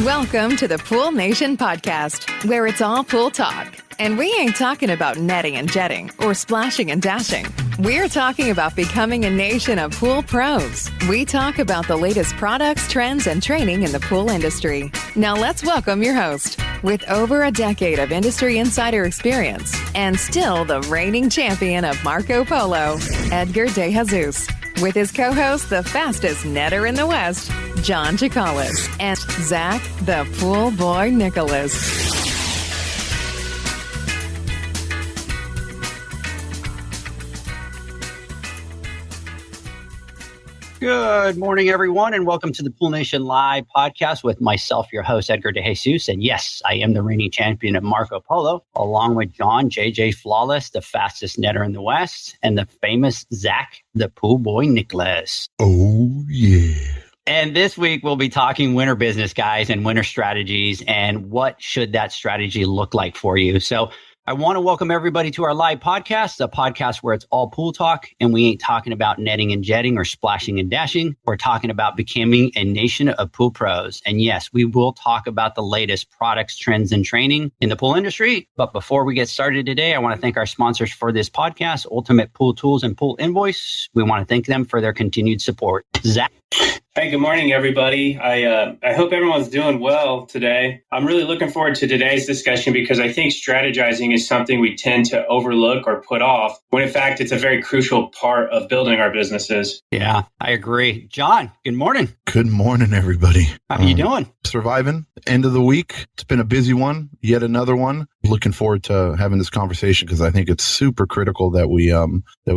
Welcome to the Pool Nation podcast, where it's all pool talk. And we ain't talking about netting and jetting or splashing and dashing. We're talking about becoming a nation of pool pros. We talk about the latest products, trends, and training in the pool industry. Now let's welcome your host, with over a decade of industry insider experience and still the reigning champion of Marco Polo, Edgar De Jesus. With his co-host, the fastest netter in the West, John Chikalis, and Zach, the pool boy Nicholas. Good morning, everyone, and welcome to the Pool Nation Live podcast with myself, your host, Edgar De Jesus. And yes, I am the reigning champion of Marco Polo, along with John, JJ Flawless, the fastest netter in the West, and the famous Zach, the pool boy Nicholas. Oh, yeah. And this week, we'll be talking winter business, guys, and winter strategies, and what should that strategy look like for you. So I want to welcome everybody to our live podcast, a podcast where it's all pool talk, and we ain't talking about netting and jetting or splashing and dashing. We're talking about becoming a nation of pool pros. And yes, we will talk about the latest products, trends, and training in the pool industry. But before we get started today, I want to thank our sponsors for this podcast, Ultimate Pool Tools and Pool Invoice. We want to thank them for their continued support. Zach? Hey, good morning, everybody. I hope everyone's doing well today. I'm really looking forward to today's discussion because I think strategizing is something we tend to overlook or put off, when in fact, it's a very crucial part of building our businesses. Yeah, I agree. John, good morning. Good morning, everybody. How are you doing? Surviving. End of the week. It's been a busy one. Yet another one. Looking forward to having this conversation because I think it's super critical that we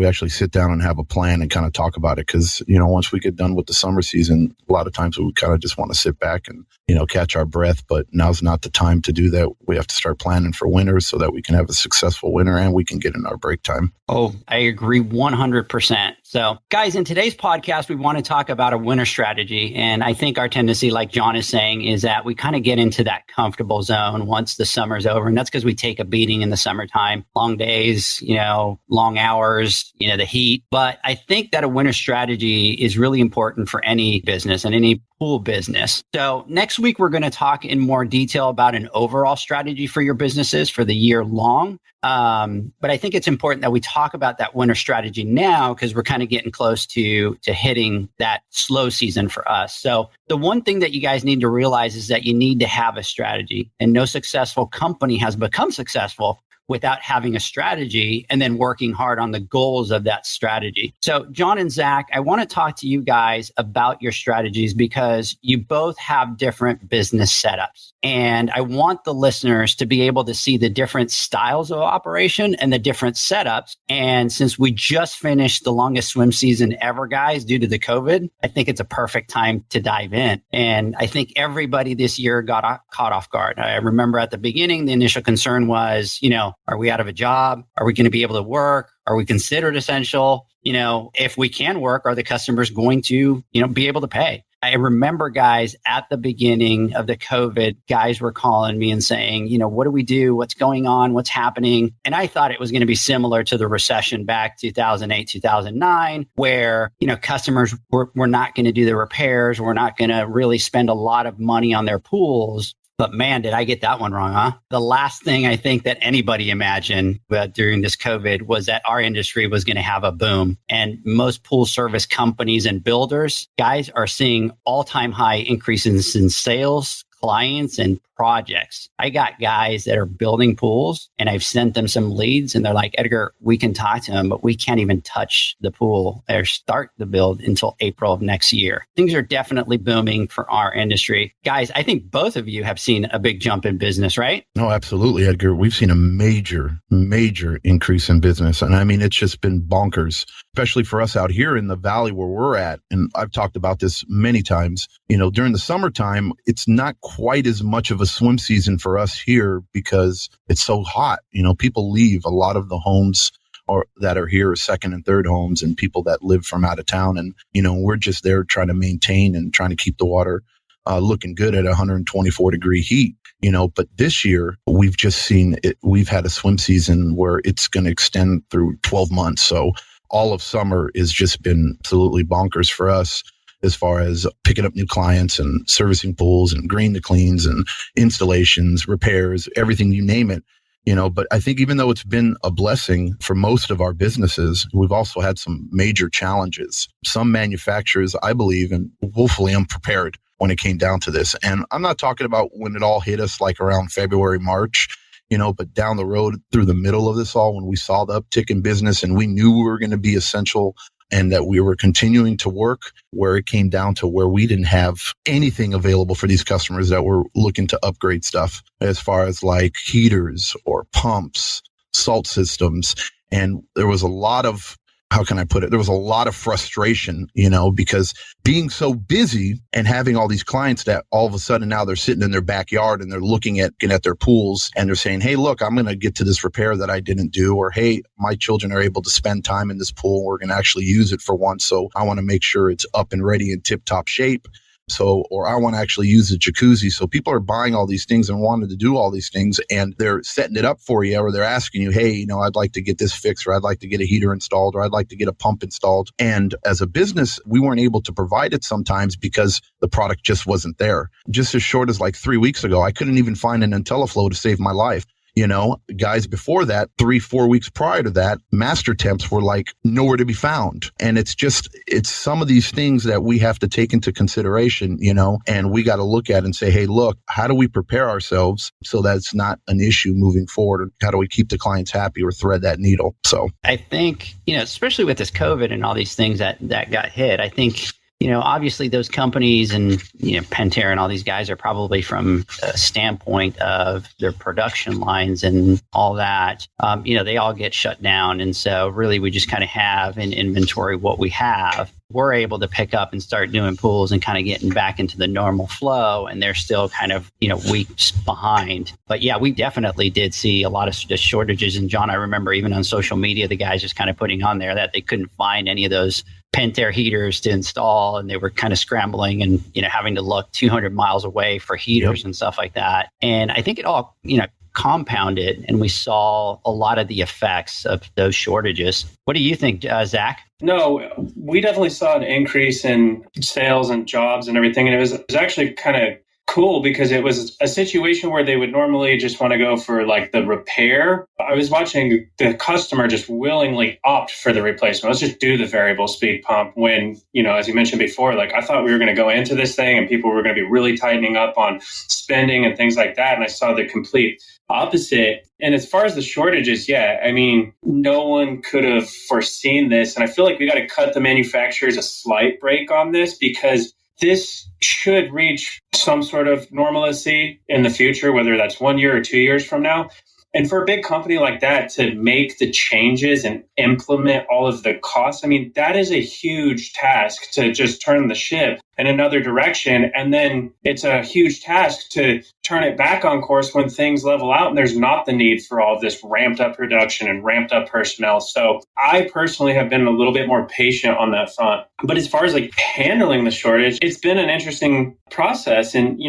actually sit down and have a plan and kind of talk about it. Because, once we get done with the summer season, a lot of times we kind of just want to sit back and, catch our breath. But now's not the time to do that. We have to start planning for winter so that we can have a successful winter and we can get in our break time. Oh, I agree 100%. So, guys, in today's podcast, we want to talk about a winter strategy. And I think our tendency, like John is saying, is that we kind of get into that comfortable zone once the summer's over. And that's because we take a beating in the summertime, long days, long hours, the heat. But I think that a winter strategy is really important for any business and any pool business. So next week, we're going to talk in more detail about an overall strategy for your businesses for the year long. But I think it's important that we talk about that winter strategy now because we're kind of getting close to hitting that slow season for us. So the one thing that you guys need to realize is that you need to have a strategy, and no successful company has become successful without having a strategy and then working hard on the goals of that strategy. So John and Zach, I want to talk to you guys about your strategies because you both have different business setups. And I want the listeners to be able to see the different styles of operation and the different setups. And since we just finished the longest swim season ever, guys, due to the COVID, I think it's a perfect time to dive in. And I think everybody this year got caught off guard. I remember at the beginning, the initial concern was, are we out of a job? Are we going to be able to work? Are we considered essential? If we can work, are the customers going to, be able to pay? I remember, guys, at the beginning of the COVID, guys were calling me and saying, what do we do? What's going on? What's happening? And I thought it was going to be similar to the recession back 2008, 2009, where, customers were not going to do the repairs. We're not going to really spend a lot of money on their pools. But man, did I get that one wrong, huh? The last thing I think that anybody imagined during this COVID was that our industry was going to have a boom. And most pool service companies and builders, guys, are seeing all-time high increases in sales, clients, and projects. I got guys that are building pools and I've sent them some leads and they're like, Edgar, we can talk to them, but we can't even touch the pool or start the build until April of next year. Things are definitely booming for our industry. Guys, I think both of you have seen a big jump in business, right? No, absolutely, Edgar. We've seen a major increase in business. And I mean, it's just been bonkers, especially for us out here in the valley where we're at. And I've talked about this many times. During the summertime, it's not quite as much of a swim season for us here because it's so hot. People leave a lot of the homes or that are here are second and third homes and people that live from out of town. And, we're just there trying to maintain and trying to keep the water looking good at 124 degree heat, but this year we've just seen it. We've had a swim season where it's going to extend through 12 months. So all of summer has just been absolutely bonkers for us. as far as picking up new clients and servicing pools and green to cleans and installations, repairs, everything, you name it. But I think even though it's been a blessing for most of our businesses, we've also had some major challenges. Some manufacturers, I believe, and woefully unprepared when it came down to this. And I'm not talking about when it all hit us like around February, March, but down the road through the middle of this all, when we saw the uptick in business and we knew we were going to be essential and that we were continuing to work, where it came down to where we didn't have anything available for these customers that were looking to upgrade stuff as far as like heaters or pumps, salt systems. And there was a lot of, how can I put it? There was a lot of frustration, because being so busy and having all these clients that all of a sudden now they're sitting in their backyard and they're looking at their pools and they're saying, hey, look, I'm going to get to this repair that I didn't do. Or, hey, my children are able to spend time in this pool. We're going to actually use it for once. So I want to make sure it's up and ready in tip top shape. Or I want to actually use the jacuzzi. So people are buying all these things and wanting to do all these things, and they're setting it up for you, or they're asking you, hey, I'd like to get this fixed, or I'd like to get a heater installed, or I'd like to get a pump installed. And as a business, we weren't able to provide it sometimes because the product just wasn't there. Just as short as like 3 weeks ago, I couldn't even find an IntelliFlow to save my life. Guys before that, 3-4 weeks prior to that, master temps were like nowhere to be found. And it's some of these things that we have to take into consideration, and we got to look at and say, hey, look, how do we prepare ourselves so that it's not an issue moving forward? How do we keep the clients happy or thread that needle? So I think, especially with this COVID and all these things that got hit, I think, obviously those companies and, Pentair and all these guys are probably from a standpoint of their production lines and all that, they all get shut down. And so really we just kind of have in inventory what we have. We're able to pick up and start doing pools and kind of getting back into the normal flow. And they're still kind of, weeks behind. But yeah, we definitely did see a lot of just shortages. And John, I remember even on social media, the guys just kind of putting on there that they couldn't find any of those Pentair heaters to install, and they were kind of scrambling and, having to look 200 miles away for heaters and stuff like that. And I think it all, compounded, and we saw a lot of the effects of those shortages. What do you think, Zach? No, we definitely saw an increase in sales and jobs and everything. And it was actually kind of cool because it was a situation where they would normally just want to go for like the repair. I was watching the customer just willingly opt for the replacement. Let's just do the variable speed pump when, as you mentioned before, like I thought we were going to go into this thing and people were going to be really tightening up on spending and things like that. And I saw the complete opposite. And as far as the shortages, no one could have foreseen this. And I feel like we got to cut the manufacturers a slight break on this because this should reach some sort of normalcy in the future, whether that's 1 year or 2 years from now. And for a big company like that to make the changes and implement all of the costs, that is a huge task to just turn the ship in another direction. And then it's a huge task to turn it back on course when things level out and there's not the need for all of this ramped up production and ramped up personnel. So I personally have been a little bit more patient on that front. But as far as like handling the shortage, it's been an interesting process. And,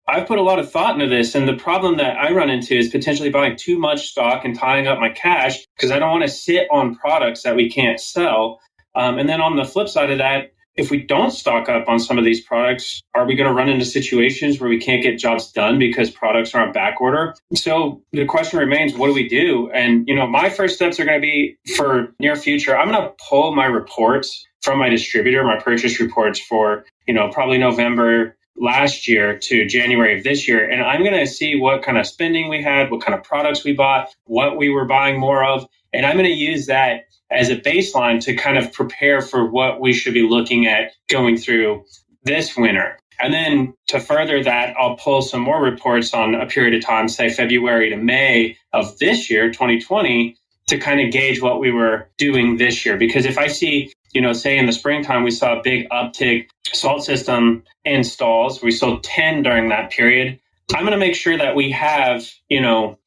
I've put a lot of thought into this. And the problem that I run into is potentially buying too much stock and tying up my cash because I don't want to sit on products that we can't sell. And then on the flip side of that, if we don't stock up on some of these products, are we going to run into situations where we can't get jobs done because products are on back order? So the question remains, what do we do? And, my first steps are going to be for near future. I'm going to pull my reports from my distributor, my purchase reports for, probably November last year to January of this year. And I'm going to see what kind of spending we had, what kind of products we bought, what we were buying more of. And I'm going to use that as a baseline to kind of prepare for what we should be looking at going through this winter. And then to further that, I'll pull some more reports on a period of time, say February to May of this year, 2020, to kind of gauge what we were doing this year. Because if I see, say in the springtime, we saw a big uptick salt system installs. We sold 10 during that period. I'm going to make sure that we have,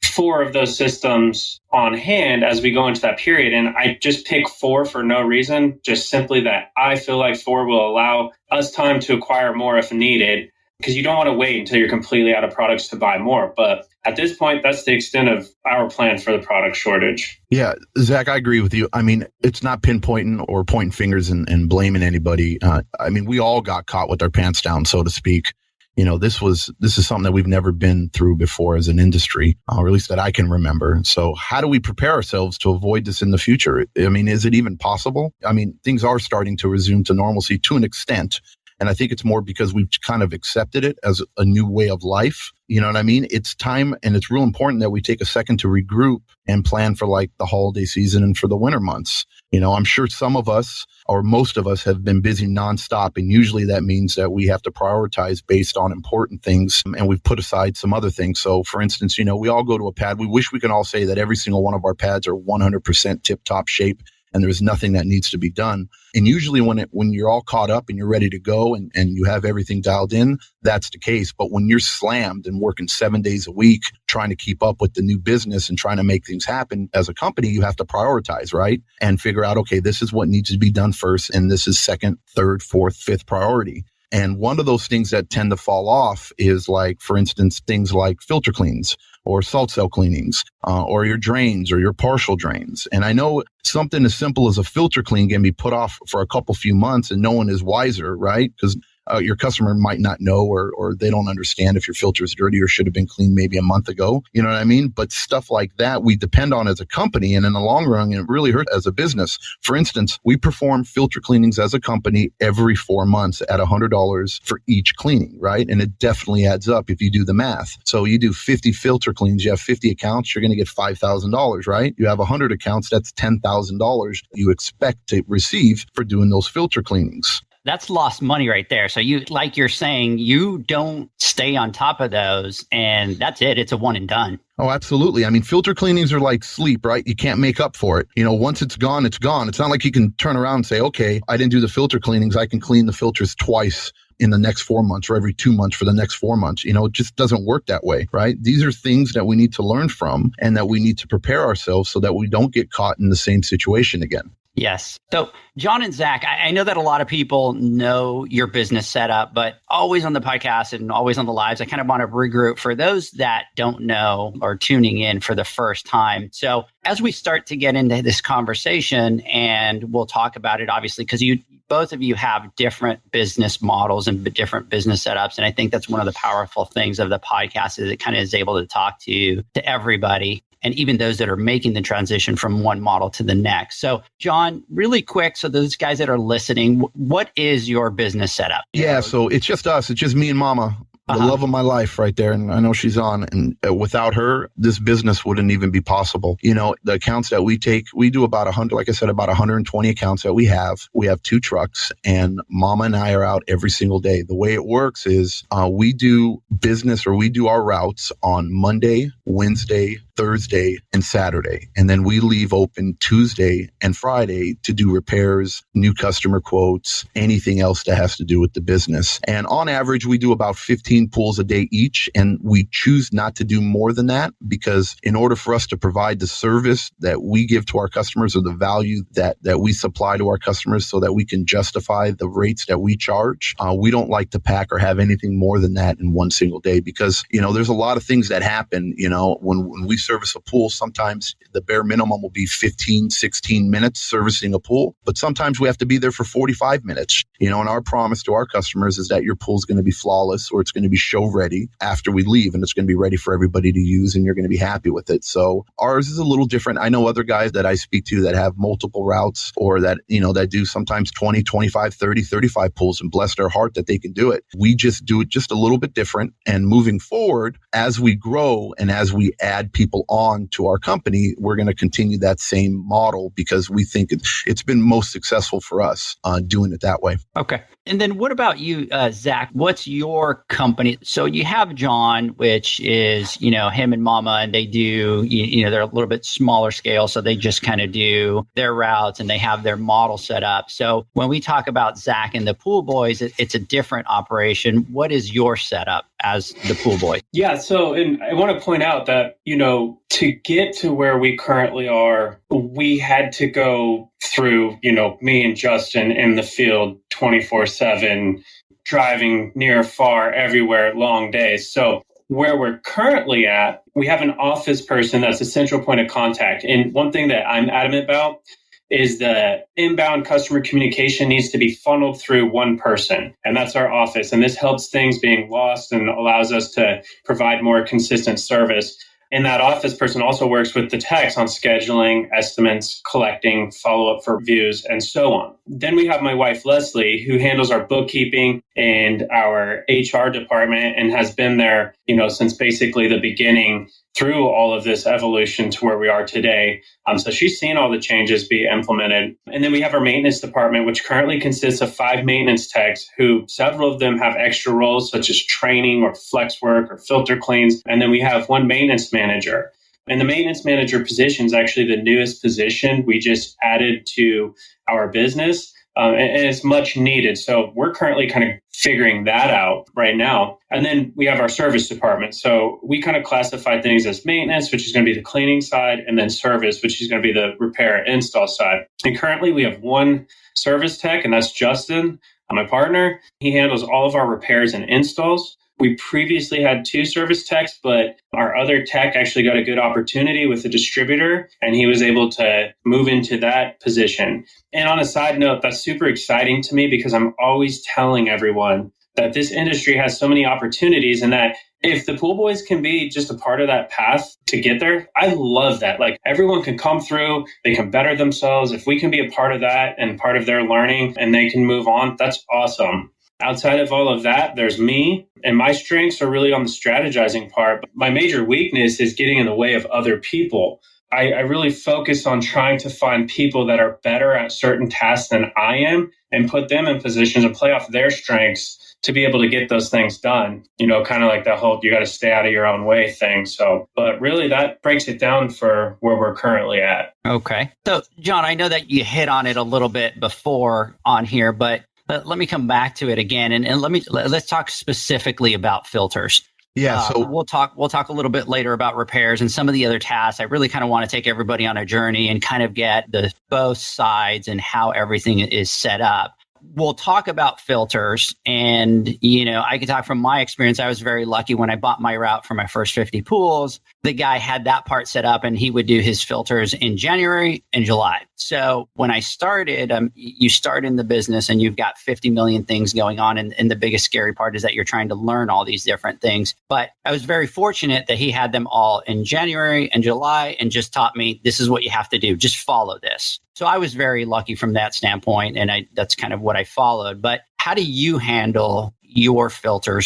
4 of those systems on hand as we go into that period. And I just pick 4 for no reason, just simply that I feel like 4 will allow us time to acquire more if needed, because you don't want to wait until you're completely out of products to buy more. But at this point, that's the extent of our plan for the product shortage. Yeah, Zach, I agree with you. I mean, it's not pinpointing or pointing fingers and blaming anybody. I mean, we all got caught with our pants down, so to speak. You know, this is something that we've never been through before as an industry, or at least that I can remember. So how do we prepare ourselves to avoid this in the future? I mean, is it even possible? I mean, things are starting to resume to normalcy to an extent. And I think it's more because we've kind of accepted it as a new way of life. You know what I mean? It's time, and it's real important that we take a second to regroup and plan for like the holiday season and for the winter months. You know, I'm sure some of us or most of us have been busy nonstop. And usually that means that we have to prioritize based on important things, and we've put aside some other things. So for instance, you know, we all go to a pad. We wish we can all say that every single one of our pads are 100% tip top shape and there's nothing that needs to be done. And usually when you're all caught up and you're ready to go and you have everything dialed in, that's the case. But when you're slammed and working 7 days a week, trying to keep up with the new business and trying to make things happen as a company, you have to prioritize, right? And figure out, okay, this is what needs to be done first. And this is second, third, fourth, fifth priority. And one of those things that tend to fall off is like, for instance, things like filter cleans or salt cell cleanings, or your drains or your partial drains. And I know something as simple as a filter clean can be put off for a few months and no one is wiser, right? Because your customer might not know or they don't understand if your filter is dirty or should have been cleaned maybe a month ago. You know what I mean? But stuff like that we depend on as a company, and in the long run, it really hurts as a business. For instance, we perform filter cleanings as a company every 4 months at $100 for each cleaning, right? And it definitely adds up if you do the math. So you do 50 filter cleans, you have 50 accounts, you're going to get $5,000, right? You have 100 accounts, that's $10,000 you expect to receive for doing those filter cleanings. That's lost money right there. So you, like you're saying, you don't stay on top of those and that's it. It's a one and done. Oh, absolutely. I mean, filter cleanings are like sleep, right? You can't make up for it. You know, once it's gone, it's gone. It's not like you can turn around and say, okay, I didn't do the filter cleanings. I can clean the filters twice in the next 4 months or every 2 months for the next 4 months. You know, it just doesn't work that way, right? These are things that we need to learn from and that we need to prepare ourselves so that we don't get caught in the same situation again. Yes. So John and Zach, I know that a lot of people know your business setup, but always on the podcast and always on the lives, I kind of want to regroup for those that don't know or tuning in for the first time. So as we start to get into this conversation, and we'll talk about it, obviously, because both of you have different business models and different business setups. And I think that's one of the powerful things of the podcast is it kind of is able to talk to everybody. And even those that are making the transition from one model to the next. So, John, really quick, so those guys that are listening, what is your business setup? Yeah, so it's just us. It's just me and Mama, the love of my life right there. And I know she's on. And without her, this business wouldn't even be possible. You know, the accounts that we take, we do about 100, like I said, about 120 accounts that we have. We have 2 trucks and Mama and I are out every single day. The way it works is we do business, or we do our routes on Monday, Wednesday, Thursday, and Saturday. And then we leave open Tuesday and Friday to do repairs, new customer quotes, anything else that has to do with the business. And on average, we do about 15 pulls a day each. And we choose not to do more than that because in order for us to provide the service that we give to our customers, or the value that we supply to our customers so that we can justify the rates that we charge, we don't like to pack or have anything more than that in one single day because, you know, there's a lot of things that happen, you know, when we service a pool. Sometimes the bare minimum will be 15, 16 minutes servicing a pool, but sometimes we have to be there for 45 minutes, you know, and our promise to our customers is that your pool is going to be flawless, or it's going to be show ready after we leave, and it's going to be ready for everybody to use and you're going to be happy with it. So ours is a little different. I know other guys that I speak to that have multiple routes, or that, you know, that do sometimes 20, 25, 30, 35 pools, and bless their heart that they can do it. We just do it just a little bit different. And moving forward, as we grow and as we add people on to our company, we're going to continue that same model because we think it's been most successful for us doing it that way. Okay. And then what about you, Zach? What's your company? So you have John, which is, you know, him and Mama, and they do, you know, they're a little bit smaller scale. So they just kind of do their routes and they have their model set up. So when we talk about Zach and the Pool Boys, it's a different operation. What is your setup as the Pool Boy? Yeah. So, and I want to point out that, you know, to get to where we currently are, we had to go through, you know, me and Justin in the field 24/7, driving near, far, everywhere, long days. So where we're currently at, we have an office person that's a central point of contact. And one thing that I'm adamant about is the inbound customer communication needs to be funneled through one person, and that's our office. And this helps things being lost and allows us to provide more consistent service. And that office person also works with the techs on scheduling, estimates, collecting, follow-up for reviews, and so on. Then we have my wife, Leslie, who handles our bookkeeping and our HR department and has been there, since basically the beginning through all of this evolution to where we are today. So she's seen all the changes be implemented. And then we have our maintenance department, which currently consists of 5 maintenance techs, who several of them have extra roles such as training or flex work or filter cleans. And then we have 1 maintenance manager. And the maintenance manager position is actually the newest position we just added to our business. And it's much needed. So we're currently kind of figuring that out right now. And then we have our service department. So we kind of classify things as maintenance, which is going to be the cleaning side, and then service, which is going to be the repair and install side. And currently we have 1 service tech, and that's Justin, my partner. He handles all of our repairs and installs. We previously had 2 service techs, but our other tech actually got a good opportunity with a distributor, and he was able to move into that position. And on a side note, that's super exciting to me because I'm always telling everyone that this industry has so many opportunities, and that if the pool boys can be just a part of that path to get there, I love that. Like, everyone can come through, they can better themselves. If we can be a part of that and part of their learning and they can move on, that's awesome. Outside of all of that, there's me, and my strengths are really on the strategizing part. But my major weakness is getting in the way of other people. I really focus on trying to find people that are better at certain tasks than I am and put them in positions and play off their strengths to be able to get those things done. Kind of like that whole, you got to stay out of your own way thing. So, but really that breaks it down for where we're currently at. Okay. So John, I know that you hit on it a little bit before on here, but let me come back to it again, and let's talk specifically about filters. Yeah, so we'll talk a little bit later about repairs and some of the other tasks. I really kind of want to take everybody on a journey and kind of get both sides and how everything is set up. We'll talk about filters, and I can talk from my experience. I was very lucky when I bought my route for my first 50 pools. The guy had that part set up, and he would do his filters in January and July. So when I started, you start in the business and you've got 50 million things going on. And the biggest scary part is that you're trying to learn all these different things. But I was very fortunate that he had them all in January and July and just taught me, this is what you have to do. Just follow this. So I was very lucky from that standpoint. And that's kind of what I followed. But how do you handle your filter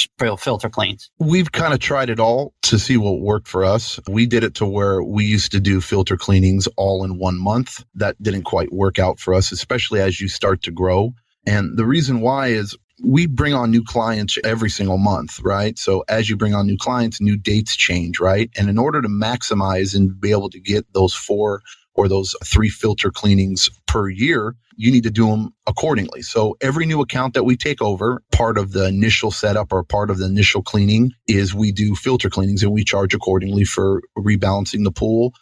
cleans? We've kind of tried it all to see what worked for us. We did it to where we used to do filter cleanings all in 1 month. That didn't quite work out for us, especially as you start to grow. And the reason why is we bring on new clients every single month, right? So as you bring on new clients, new dates change, right? And in order to maximize and be able to get those 4 or those 3 filter cleanings per year, you need to do them accordingly. So every new account that we take over, part of the initial setup or part of the initial cleaning is we do filter cleanings, and we charge accordingly for rebalancing the pool,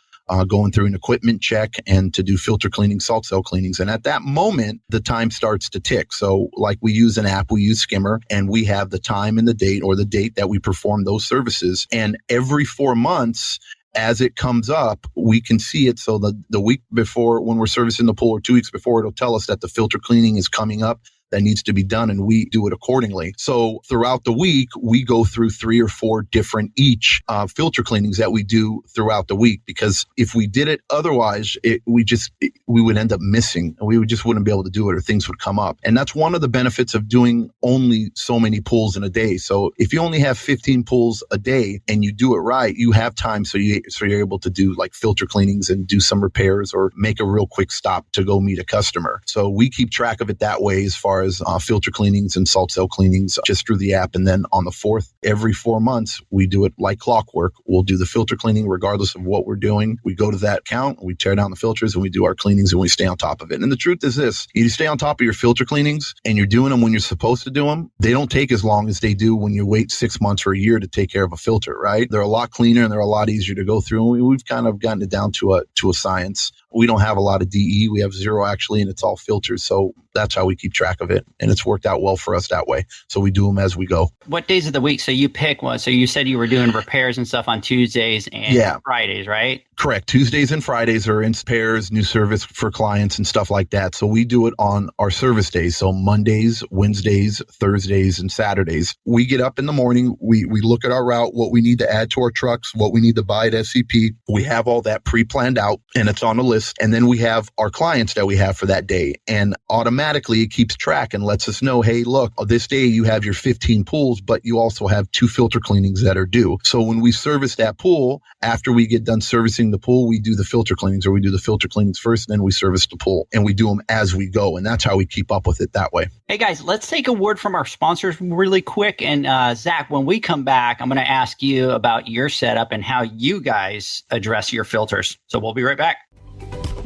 going through an equipment check, and to do filter cleaning, salt cell cleanings. And at that moment, the time starts to tick. So like we use an app, we use Skimmer, and we have the time and the date, or the date that we perform those services. And every 4 months, as it comes up, we can see it. So the week before, when we're servicing the pool, or 2 weeks before, it'll tell us that the filter cleaning is coming up that needs to be done, and we do it accordingly. So throughout the week, we go through 3 or 4 different each filter cleanings that we do throughout the week, because if we did it otherwise, we would end up missing, and we just wouldn't be able to do it, or things would come up. And that's one of the benefits of doing only so many pools in a day. So if you only have 15 pools a day and you do it right, you have time, so you're able to do like filter cleanings and do some repairs or make a real quick stop to go meet a customer. So we keep track of it that way, as far as filter cleanings and salt cell cleanings, just through the app. And then on the 4th, every 4 months, we do it like clockwork. We'll do the filter cleaning regardless of what we're doing. We go to that account, we tear down the filters, and we do our cleanings, and we stay on top of it. And the truth is this: you stay on top of your filter cleanings and you're doing them when you're supposed to do them. They don't take as long as they do when you wait 6 months or a year to take care of a filter, right? They're a lot cleaner and they're a lot easier to go through. And we've kind of gotten it down to a science. We don't have a lot of DE. We have zero actually, and it's all filters. So that's how we keep track of it. And it's worked out well for us that way. So we do them as we go. What days of the week? So you pick one. So you said you were doing repairs and stuff on Tuesdays and Fridays, right? Correct. Tuesdays and Fridays are in pairs, new service for clients and stuff like that. So we do it on our service days. So Mondays, Wednesdays, Thursdays, and Saturdays. We get up in the morning. We look at our route, what we need to add to our trucks, what we need to buy at SCP. We have all that pre-planned out and it's on a list. And then we have our clients that we have for that day. And automatically it keeps track and lets us know, hey, look, this day you have your 15 pools, but you also have 2 filter cleanings that are due. So when we service that pool, after we get done servicing the pool, we do the filter cleanings, or we do the filter cleanings first, and then we service the pool, and we do them as we go. And that's how we keep up with it that way. Hey guys, let's take a word from our sponsors really quick. And Zach, when we come back, I'm going to ask you about your setup and how you guys address your filters. So we'll be right back.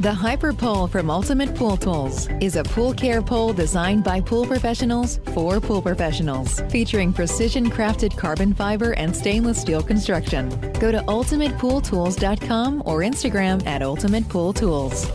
The Hyper Pole from Ultimate Pool Tools is a pool care pole designed by pool professionals for pool professionals, featuring precision-crafted carbon fiber and stainless steel construction. Go to ultimatepooltools.com or Instagram at Ultimate Pool Tools.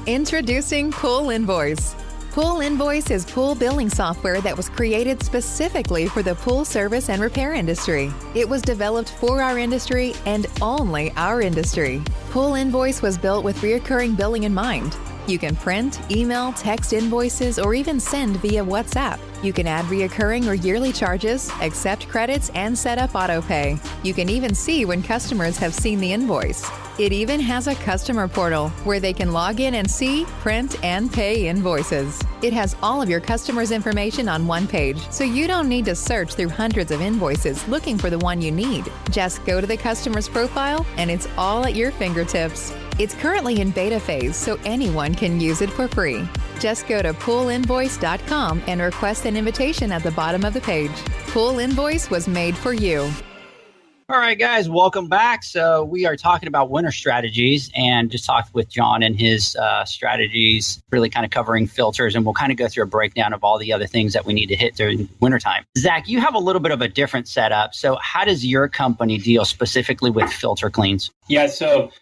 Introducing Pool Invoice. Pool Invoice is pool billing software that was created specifically for the pool service and repair industry. It was developed for our industry and only our industry. Pool Invoice was built with recurring billing in mind. You can print, email, text invoices, or even send via WhatsApp. You can add reoccurring or yearly charges, accept credits, and set up autopay. You can even see when customers have seen the invoice. It even has a customer portal where they can log in and see, print, and pay invoices. It has all of your customers' information on one page, so you don't need to search through hundreds of invoices looking for the one you need. Just go to the customer's profile, and it's all at your fingertips. It's currently in beta phase, so anyone can use it for free. Just go to poolinvoice.com and request an invitation at the bottom of the page. Pool Invoice was made for you. All right, guys, welcome back. So we are talking about winter strategies and just talked with John and his strategies, really kind of covering filters. And we'll kind of go through a breakdown of all the other things that we need to hit during wintertime. Zach, you have a little bit of a different setup. So how does your company deal specifically with filter cleans? Yeah, so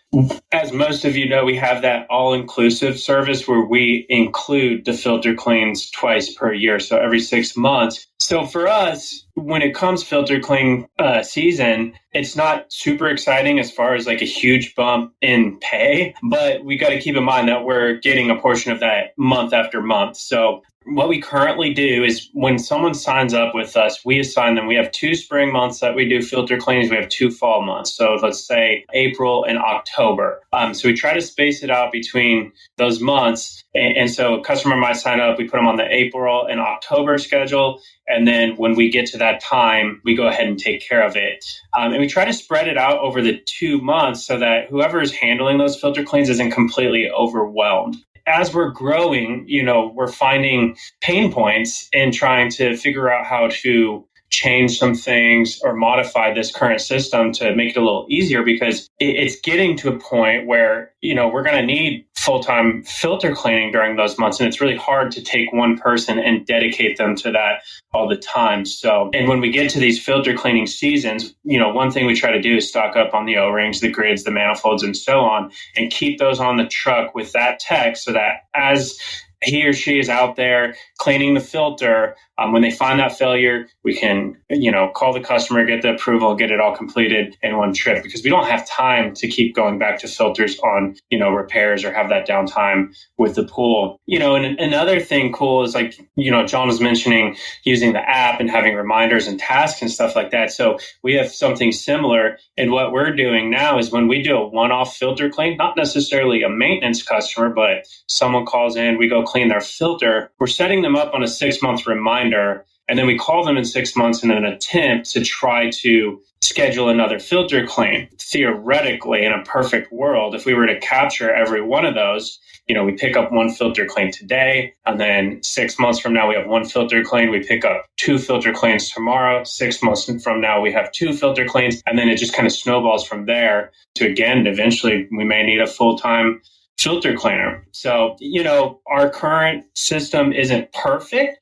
as most of you know, we have that all-inclusive service where we include the filter cleans twice per year, so every 6 months. So for us, when it comes filter clean season, it's not super exciting as far as like a huge bump in pay, but we got to keep in mind that we're getting a portion of that month after month. So what we currently do is when someone signs up with us, we assign them. We have 2 spring months that we do filter cleanings. We have 2 fall months. So let's say April and October. So we try to space it out between those months. And so a customer might sign up. We put them on the April and October schedule. And then when we get to that time, we go ahead and take care of it. And we try to spread it out over the 2 months so that whoever is handling those filter cleans isn't completely overwhelmed. As we're growing, we're finding pain points in trying to figure out how to change some things or modify this current system to make it a little easier, because it's getting to a point where, we're going to need full-time filter cleaning during those months. And it's really hard to take one person and dedicate them to that all the time. So, and when we get to these filter cleaning seasons, one thing we try to do is stock up on the O-rings, the grids, the manifolds, and so on, and keep those on the truck with that tech so that as he or she is out there cleaning the filter, when they find that failure, we can, call the customer, get the approval, get it all completed in one trip, because we don't have time to keep going back to filters on, repairs or have that downtime with the pool. And another thing cool is like, John was mentioning using the app and having reminders and tasks and stuff like that. So we have something similar. And what we're doing now is when we do a one-off filter clean, not necessarily a maintenance customer, but someone calls in, we go clean their filter, we're setting them up on a 6-month reminder. And then we call them in 6 months in an attempt to try to schedule another filter clean. Theoretically, in a perfect world, if we were to capture every one of those, we pick up 1 filter clean today, and then 6 months from now, we have 1 filter clean. We pick up 2 filter cleans tomorrow. 6 months from now, we have 2 filter cleans. And then it just kind of snowballs from there to, again, eventually we may need a full-time filter cleaner. So, our current system isn't perfect.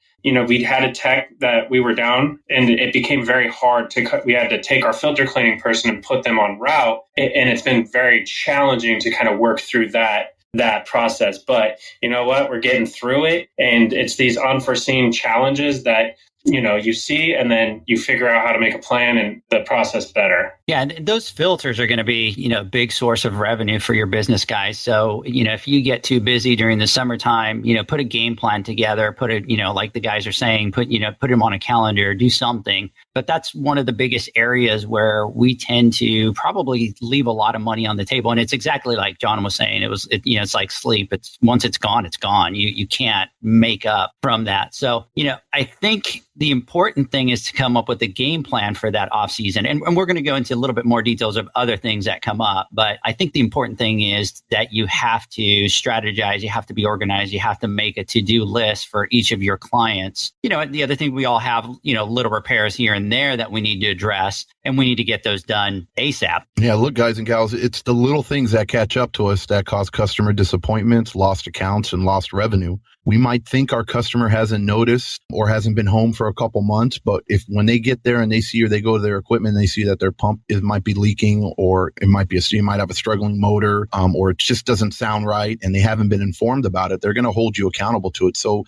we'd had a tech that we were down, and it became very hard we had to take our filter cleaning person and put them on route. And it's been very challenging to kind of work through that process. But you know what? We're getting through it. And it's these unforeseen challenges that you see, and then you figure out how to make a plan and the process better. Yeah, and those filters are going to be, a big source of revenue for your business, guys. So, if you get too busy during the summertime, put a game plan together, put it, like the guys are saying, put them on a calendar, do something. But that's one of the biggest areas where we tend to probably leave a lot of money on the table. And it's exactly like John was saying. It's like sleep. It's once it's gone, it's gone. You can't make up from that. So, I think the important thing is to come up with a game plan for that off season. And we're going to go into a little bit more details of other things that come up. But I think the important thing is that you have to strategize. You have to be organized. You have to make a to-do list for each of your clients. The other thing, we all have, little repairs here and there that we need to address, and we need to get those done ASAP. Yeah, look, guys and gals, it's the little things that catch up to us that cause customer disappointments, lost accounts, and lost revenue. We might think our customer hasn't noticed or hasn't been home for a couple months, but when they get there and they see, or they go to their equipment and they see that their pump might be leaking, or it might be you might have a struggling motor, or it just doesn't sound right, and they haven't been informed about it, they're going to hold you accountable to it. So,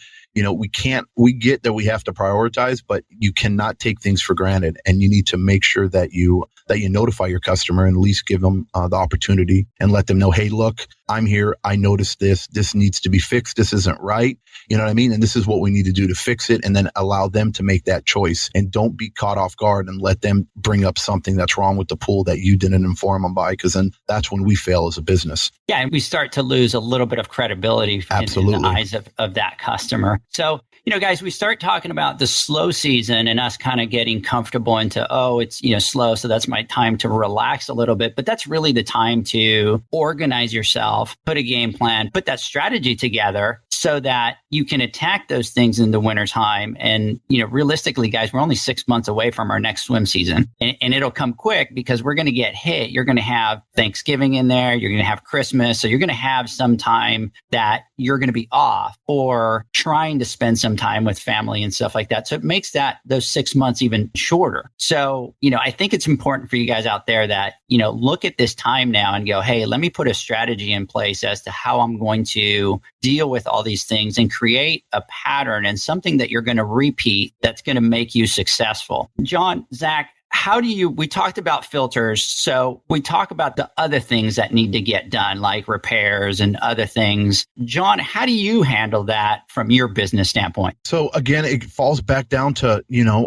we get that we have to prioritize, but you cannot take things for granted, and you need to make sure that you notify your customer and at least give them the opportunity and let them know, hey, look, I'm here. I noticed this needs to be fixed. This isn't right. You know what I mean? And this is what we need to do to fix it, and then allow them to make that choice, and don't be caught off guard and let them bring up something that's wrong with the pool that you didn't inform them by, because then that's when we fail as a business. Yeah. And we start to lose a little bit of credibility in the eyes of that customer. So, guys, we start talking about the slow season and us kind of getting comfortable into, it's, slow. So that's my time to relax a little bit. But that's really the time to organize yourself, put a game plan, put that strategy together so that you can attack those things in the wintertime. And, realistically, guys, we're only 6 months away from our next swim season, and it'll come quick because we're going to get hit. You're going to have Thanksgiving in there. You're going to have Christmas. So you're going to have some time that you're going to be off or trying to spend some time with family and stuff like that. So it makes those 6 months even shorter. So, I think it's important for you guys out there that, look at this time now and go, hey, let me put a strategy in place as to how I'm going to deal with all these things and create a pattern and something that you're going to repeat that's going to make you successful. John, Zach, we talked about filters. So we talk about the other things that need to get done, like repairs and other things. John, how do you handle that from your business standpoint? So again, it falls back down to,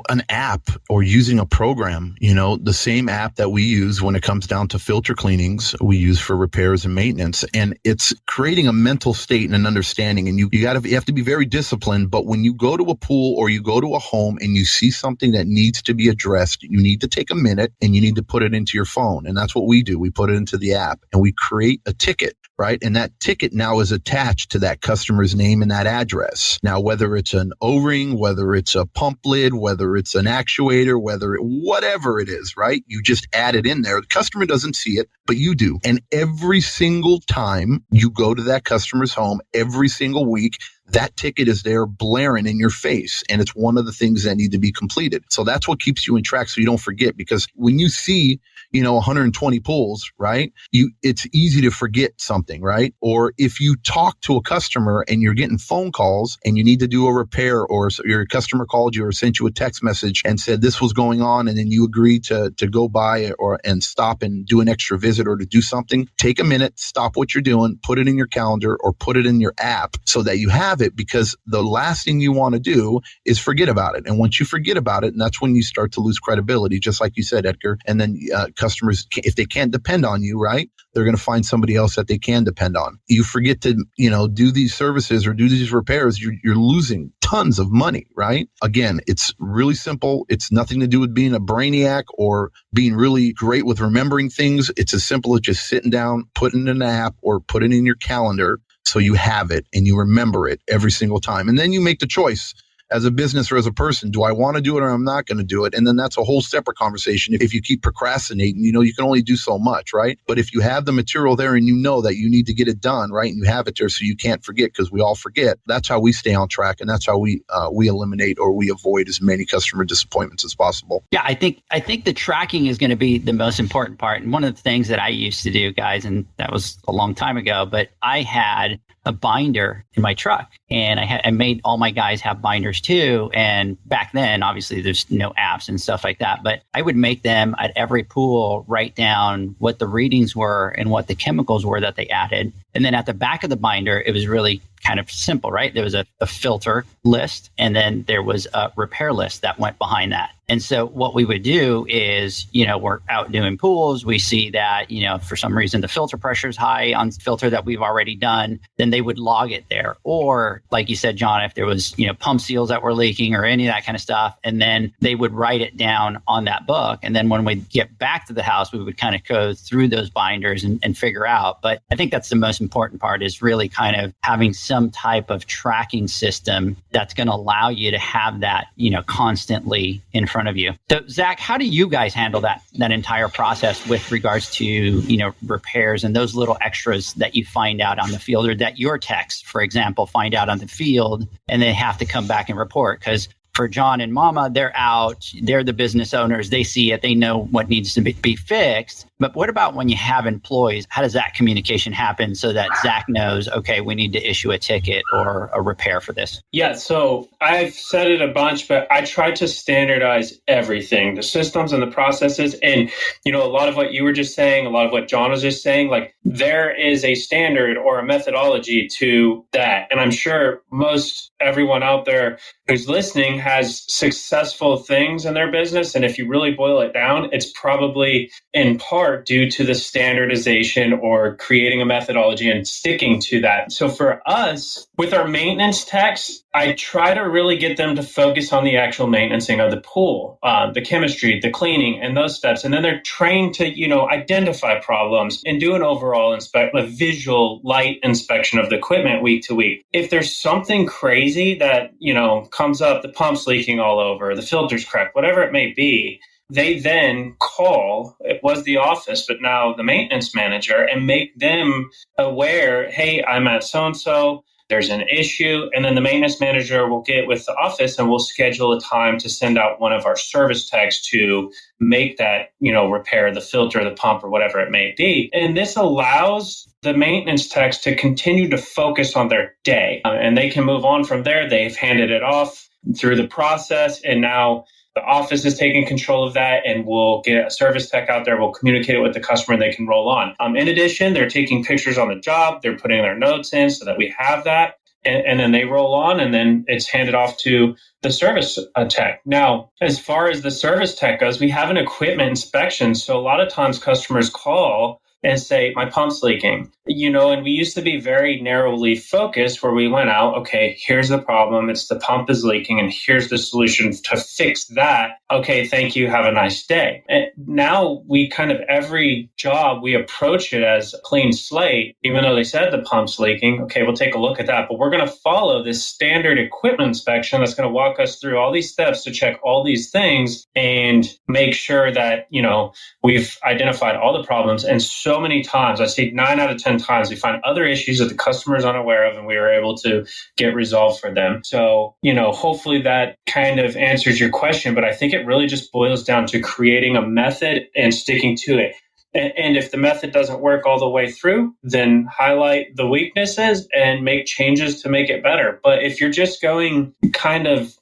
an app or using a program, the same app that we use when it comes down to filter cleanings, we use for repairs and maintenance. And it's creating a mental state and an understanding. And you have to be very disciplined. But when you go to a pool or you go to a home and you see something that needs to be addressed, you need to take a minute and you need to put it into your phone. And that's what we do. We put it into the app and we create a ticket, right? And that ticket now is attached to that customer's name and that address. Now, whether it's an O-ring, whether it's a pump lid, whether it's an actuator, whatever it is, right? You just add it in there. The customer doesn't see it, but you do. And every single time you go to that customer's home, every single week, that ticket is there blaring in your face. And it's one of the things that need to be completed. So that's what keeps you in track so you don't forget. Because when you see, 120 pools, right? It's easy to forget something, right? Or if you talk to a customer and you're getting phone calls and you need to do a repair, or your customer called you or sent you a text message and said this was going on, and then you agreed to go by and stop and do an extra visit or to do something, take a minute, stop what you're doing, put it in your calendar or put it in your app so that you have it, because the last thing you want to do is forget about it. And once you forget about it, and that's when you start to lose credibility, just like you said, Edgar. And then customers, if they can't depend on you, right, they're going to find somebody else that they can depend on. You forget to, do these services or do these repairs, you're losing tons of money, right? Again, it's really simple. It's nothing to do with being a brainiac or being really great with remembering things. It's as simple as just sitting down, putting it in an app or put it in your calendar so you have it and you remember it every single time. And then you make the choice as a business or as a person. Do I want to do it or I'm not going to do it? And then that's a whole separate conversation. If you keep procrastinating, you can only do so much, right? But if you have the material there and you know that you need to get it done, right? And you have it there so you can't forget, because we all forget. That's how we stay on track. And that's how we eliminate or we avoid as many customer disappointments as possible. Yeah, I think the tracking is going to be the most important part. And one of the things that I used to do, guys, and that was a long time ago, but I had a binder in my truck, and I made all my guys have binders too. And back then, obviously, there's no apps and stuff like that, but I would make them at every pool write down what the readings were and what the chemicals were that they added. And then at the back of the binder, it was really kind of simple, right? There was a filter list, and then there was a repair list that went behind that. And so what we would do is, we're out doing pools. We see that, for some reason, the filter pressure is high on filter that we've already done. Then they would log it there. Or like you said, John, if there was, pump seals that were leaking or any of that kind of stuff, and then they would write it down on that book. And then when we get back to the house, we would kind of go through those binders and figure out. But I think that's the most important part, is really kind of having some type of tracking system that's going to allow you to have that, constantly in front of you. So Zach, how do you guys handle that entire process with regards to, repairs and those little extras that you find out on the field, or that your techs, for example, find out on the field and they have to come back and report? Because for John and Mama, they're out, they're the business owners, they see it, they know what needs to be fixed. But what about when you have employees? How does that communication happen so that Zach knows, okay, we need to issue a ticket or a repair for this? Yeah, so I've said it a bunch, but I try to standardize everything, the systems and the processes. And, a lot of what you were just saying, a lot of what John was just saying, like there is a standard or a methodology to that. And I'm sure most everyone out there who's listening has successful things in their business. And if you really boil it down, it's probably in part due to the standardization or creating a methodology and sticking to that. So for us, with our maintenance techs, I try to really get them to focus on the actual maintaining of the pool, the chemistry, the cleaning, and those steps. And then they're trained to, identify problems and do an overall a visual light inspection of the equipment week to week. If there's something crazy that, comes up, the pump's leaking all over, the filter's cracked, whatever it may be, they then call, it was the office, but now the maintenance manager, and make them aware, hey, I'm at so-and-so, there's an issue. And then the maintenance manager will get with the office and we'll schedule a time to send out one of our service techs to make that, repair the filter, the pump, or whatever it may be. And this allows the maintenance techs to continue to focus on their day, and they can move on from there. They've handed it off through the process, and now the office is taking control of that, and we'll get a service tech out there. We'll communicate it with the customer, and they can roll on. In addition, they're taking pictures on the job. They're putting their notes in so that we have that, and then they roll on, and then it's handed off to the service tech. Now, as far as the service tech goes, we have an equipment inspection. So a lot of times customers call and say, my pump's leaking, and we used to be very narrowly focused where we went out, okay, here's the problem. It's the pump is leaking and here's the solution to fix that. Okay, thank you. Have a nice day. And now we kind of, every job, we approach it as a clean slate, even though they said the pump's leaking. Okay, we'll take a look at that, but we're going to follow this standard equipment inspection that's going to walk us through all these steps to check all these things and make sure that, we've identified all the problems. And so many times, I say 9 out of 10 times, we find other issues that the customer is unaware of and we were able to get resolved for them. So, hopefully that kind of answers your question, but I think it really just boils down to creating a method and sticking to it. And if the method doesn't work all the way through, then highlight the weaknesses and make changes to make it better. But if you're just going kind of,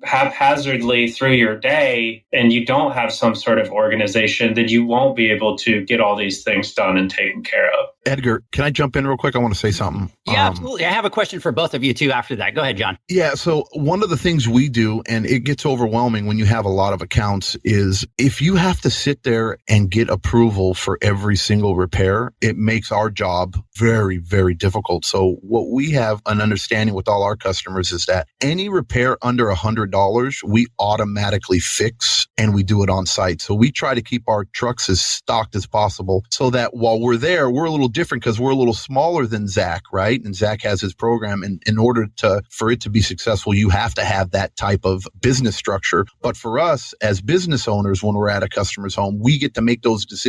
haphazardly through your day and you don't have some sort of organization, then you won't be able to get all these things done and taken care of. Edgar, can I jump in real quick? I want to say something. Yeah, absolutely. I have a question for both of you too after that. Go ahead, John. Yeah. So one of the things we do, and it gets overwhelming when you have a lot of accounts, is if you have to sit there and get approval approval for every single repair, it makes our job very, very difficult. So what we have an understanding with all our customers is that any repair under $100, we automatically fix and we do it on site. So we try to keep our trucks as stocked as possible so that while we're there, we're a little different because we're a little smaller than Zach, right? And Zach has his program. And in order for it to be successful, you have to have that type of business structure. But for us as business owners, when we're at a customer's home, we get to make those decisions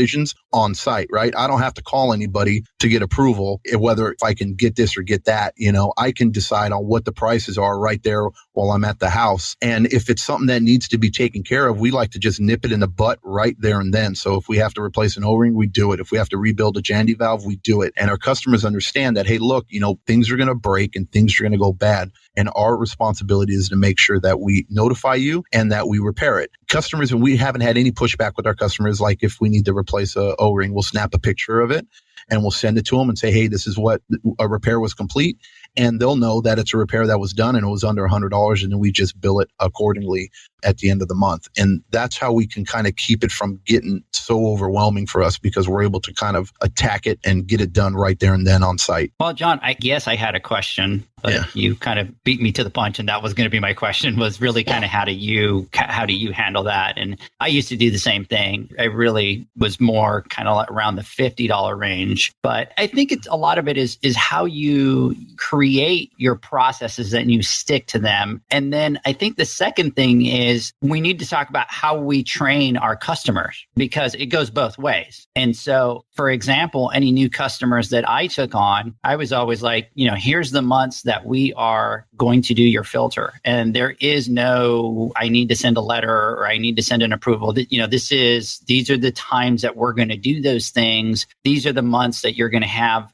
on site, right? I don't have to call anybody to get approval, whether if I can get this or get that. I can decide on what the prices are right there while I'm at the house. And if it's something that needs to be taken care of, we like to just nip it in the butt right there and then. So if we have to replace an O-ring, we do it. If we have to rebuild a Jandy valve, we do it. And our customers understand that, hey, look, things are going to break and things are going to go bad. And our responsibility is to make sure that we notify you and that we repair it. Customers, and we haven't had any pushback with our customers, like if we need to replace a O-ring, we'll snap a picture of it and we'll send it to them and say, hey, this is what a repair was complete. And they'll know that it's a repair that was done and it was under $100, and then we just bill it accordingly at the end of the month. And that's how we can kind of keep it from getting so overwhelming for us, because we're able to kind of attack it and get it done right there and then on site. Well, John, I guess I had a question, but you kind of beat me to the punch, and that was going to be my question, was really kind of how do you handle that? And I used to do the same thing. I really was more kind of around the $50 range, but I think a lot of it is how you create your processes and you stick to them. And then I think the second thing is we need to talk about how we train our customers, because it goes both ways. And so, for example, any new customers that I took on, I was always like, here's the months that we are going to do your filter. And there is no, I need to send a letter or I need to send an approval. These are the times that we're going to do those things. These are the months that you're going to have,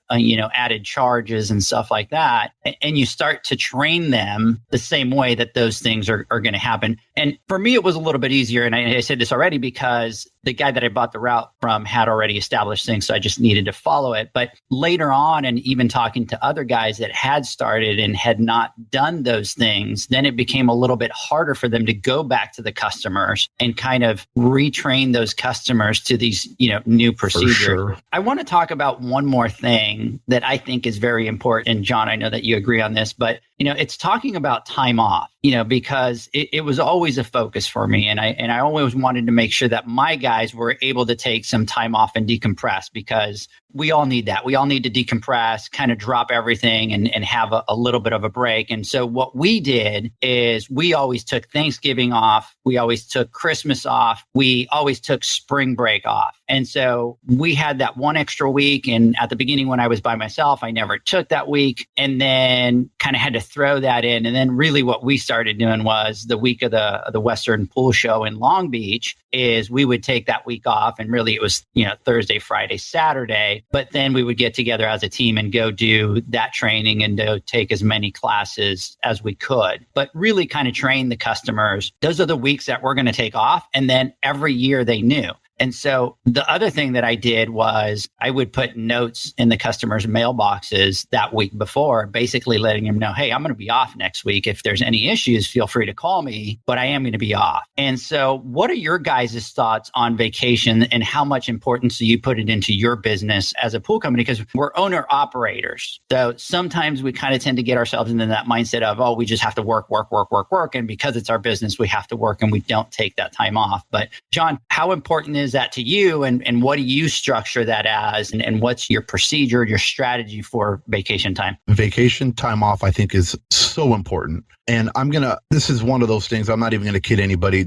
added charges and stuff like that. And you start to train them the same way that those things are going to happen. And for me, it was a little bit easier. And I said this already because the guy that I bought the route from had already established things. So I just needed to follow it. But later on, and even talking to other guys that had started and had not done those things, then it became a little bit harder for them to go back to the customers and kind of retrain those customers to these, new procedures. Sure. I want to talk about one more thing that I think is very important. And John, I know that you agree on this, but it's talking about time off, because it was always a focus for me. And I always wanted to make sure that my guys were able to take some time off and decompress, because we all need that. We all need to decompress, kind of drop everything and have a little bit of a break. And so what we did is we always took Thanksgiving off. We always took Christmas off. We always took spring break off. And so we had that one extra week. And at the beginning, when I was by myself, I never took that week, and then kind of had to throw that in. And then really what we started doing was the week of the Western Pool Show in Long Beach is we would take that week off. And really it was, Thursday, Friday, Saturday. But then we would get together as a team and go do that training and go take as many classes as we could. But really kind of train the customers. Those are the weeks that we're going to take off. And then every year they knew. And so the other thing that I did was I would put notes in the customers' mailboxes that week before, basically letting them know, hey, I'm going to be off next week. If there's any issues, feel free to call me, but I am going to be off. And so what are your guys' thoughts on vacation and how much importance do you put it into your business as a pool company? Because we're owner operators. So sometimes we kind of tend to get ourselves into that mindset of, oh, we just have to work. And because it's our business, we have to work and we don't take that time off. But John, how important is that to you, and what do you structure that as, and what's your procedure, your strategy for vacation time? Vacation time off, I think, is so important. And this is one of those things, I'm not even going to kid anybody.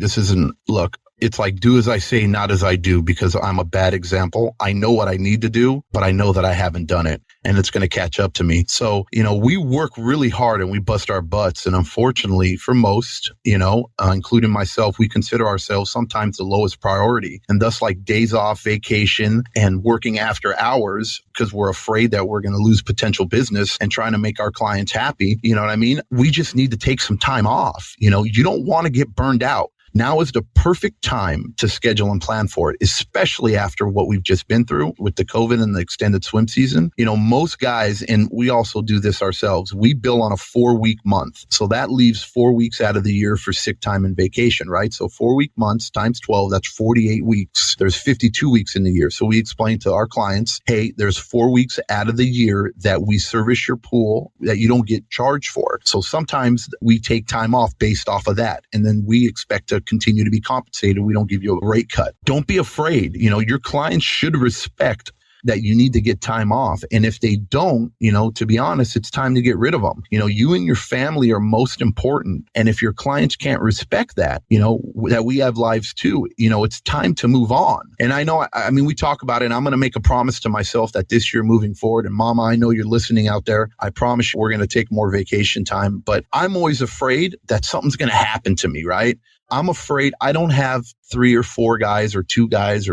It's like, do as I say, not as I do, because I'm a bad example. I know what I need to do, but I know that I haven't done it, and it's going to catch up to me. So, we work really hard and we bust our butts. And unfortunately for most, including myself, we consider ourselves sometimes the lowest priority. And thus, like days off, vacation, and working after hours, because we're afraid that we're going to lose potential business and trying to make our clients happy. You know what I mean? We just need to take some time off. You don't want to get burned out. Now is the perfect time to schedule and plan for it, especially after what we've just been through with the COVID and the extended swim season. Most guys, and we also do this ourselves, we bill on a 4-week month. So that leaves 4 weeks out of the year for sick time and vacation, right? So 4-week months times 12, that's 48 weeks. There's 52 weeks in the year. So we explain to our clients, hey, there's 4 weeks out of the year that we service your pool that you don't get charged for. So sometimes we take time off based off of that. And then we expect to continue to be compensated. We don't give you a rate cut. Don't be afraid. Your clients should respect that you need to get time off. And if they don't, to be honest, it's time to get rid of them. You and your family are most important. And if your clients can't respect that, that we have lives too, it's time to move on. And I know, we talk about it, and I'm going to make a promise to myself that this year moving forward, and Mama, I know you're listening out there. I promise you we're going to take more vacation time, but I'm always afraid that something's going to happen to me, right? I'm afraid I don't have 3 or 4 guys or 2 guys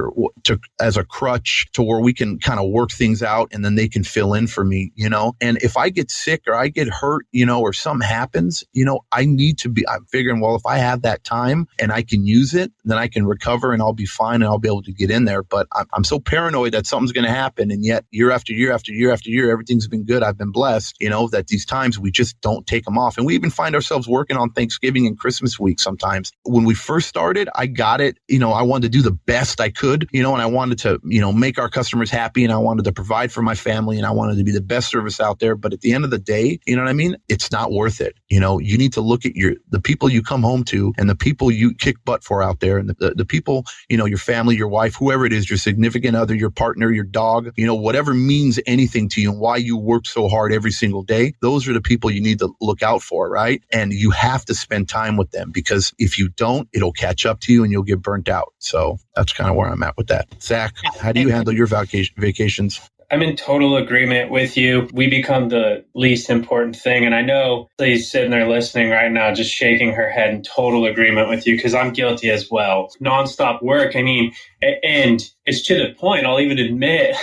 as a crutch to where we can kind of work things out and then they can fill in for me, And if I get sick or I get hurt, or something happens, I'm figuring, well, if I have that time and I can use it, then I can recover and I'll be fine and I'll be able to get in there. But I'm so paranoid that something's going to happen. And yet year after year after year after year, everything's been good. I've been blessed, that these times we just don't take them off. And we even find ourselves working on Thanksgiving and Christmas week sometimes. When we first started, I got it. I wanted to do the best I could, and I wanted to, make our customers happy, and I wanted to provide for my family, and I wanted to be the best service out there. But at the end of the day, it's not worth it. You need to look at the people you come home to and the people you kick butt for out there, and the people, your family, your wife, whoever it is, your significant other, your partner, your dog, whatever means anything to you and why you work so hard every single day. Those are the people you need to look out for, right? And you have to spend time with them, because if you don't, it'll catch up to you and you'll get burnt out. So that's kind of where I'm at with that. Zach, how do you handle your vacations? I'm in total agreement with you. We become the least important thing. And I know Lee's sitting there listening right now, just shaking her head in total agreement with you, because I'm guilty as well. Nonstop work. And it's to the point, I'll even admit,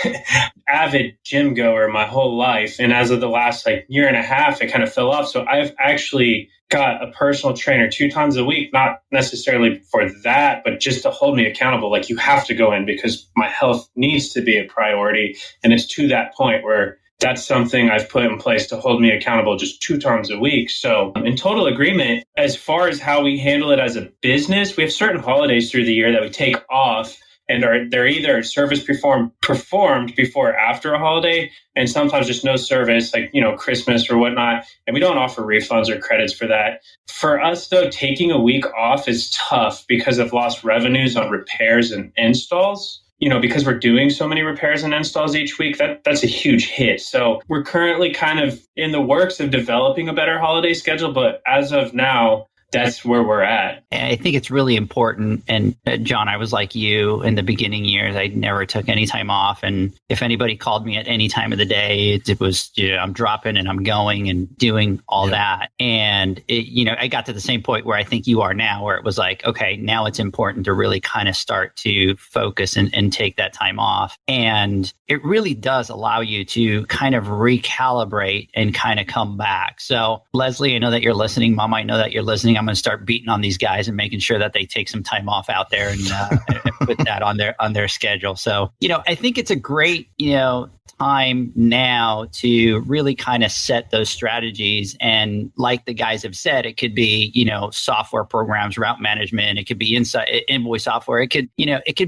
avid gym goer my whole life. And as of the last year and a half, it kind of fell off. So I've actually got a personal trainer 2 times a week, not necessarily for that, but just to hold me accountable. You have to go in because my health needs to be a priority. And it's to that point where that's something I've put in place to hold me accountable just 2 times a week. So I'm in total agreement. As far as how we handle it as a business, we have certain holidays through the year that we take off, and they're either service performed before or after a holiday, and sometimes just no service, Christmas or whatnot. And we don't offer refunds or credits for that. For us, though, taking a week off is tough because of lost revenues on repairs and installs. Because we're doing so many repairs and installs each week, that's a huge hit. So we're currently kind of in the works of developing a better holiday schedule. But as of now, that's where we're at. I think it's really important. And John, I was like you in the beginning years. I never took any time off. And if anybody called me at any time of the day, it was, I'm dropping and I'm going and doing all that. And, I got to the same point where I think you are now, where it was like, okay, now it's important to really kind of start to focus and take that time off. And it really does allow you to kind of recalibrate and kind of come back. So Leslie, I know that you're listening. Mom, I know that you're listening. I'm going to start beating on these guys and making sure that they take some time off out there and put that on their schedule. So, I think it's a great, time now to really kind of set those strategies. And like the guys have said, it could be, software programs, route management. It could be invoice software. It could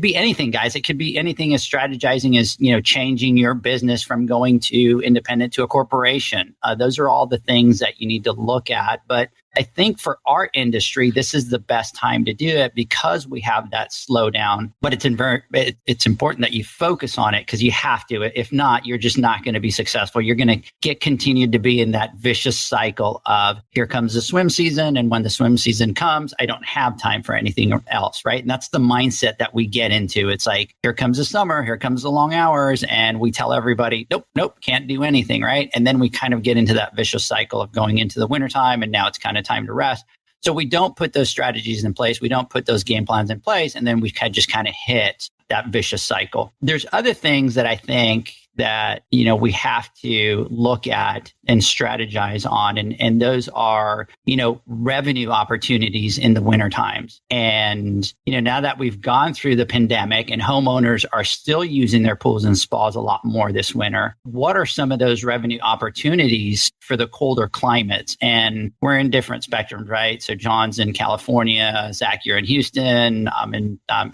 be anything, guys. It could be anything as strategizing as, changing your business from going to independent to a corporation. Those are all the things that you need to look at. But I think for our industry, this is the best time to do it because we have that slowdown. But it's important that you focus on it because you have to. If not, you're just not going to be successful. You're going to continue to be in that vicious cycle of here comes the swim season. And when the swim season comes, I don't have time for anything else, right? And that's the mindset that we get into. It's like, here comes the summer, here comes the long hours. And we tell everybody, nope, can't do anything, right? And then we kind of get into that vicious cycle of going into the wintertime. And now it's kind of time to rest. So we don't put those strategies in place. We don't put those game plans in place. And then we just kind of hit that vicious cycle. There's other things that I think that, we have to look at and strategize on. And those are, revenue opportunities in the winter times. And, now that we've gone through the pandemic and homeowners are still using their pools and spas a lot more this winter, what are some of those revenue opportunities for the colder climates? And we're in different spectrums, right? So John's in California, Zach, you're in Houston,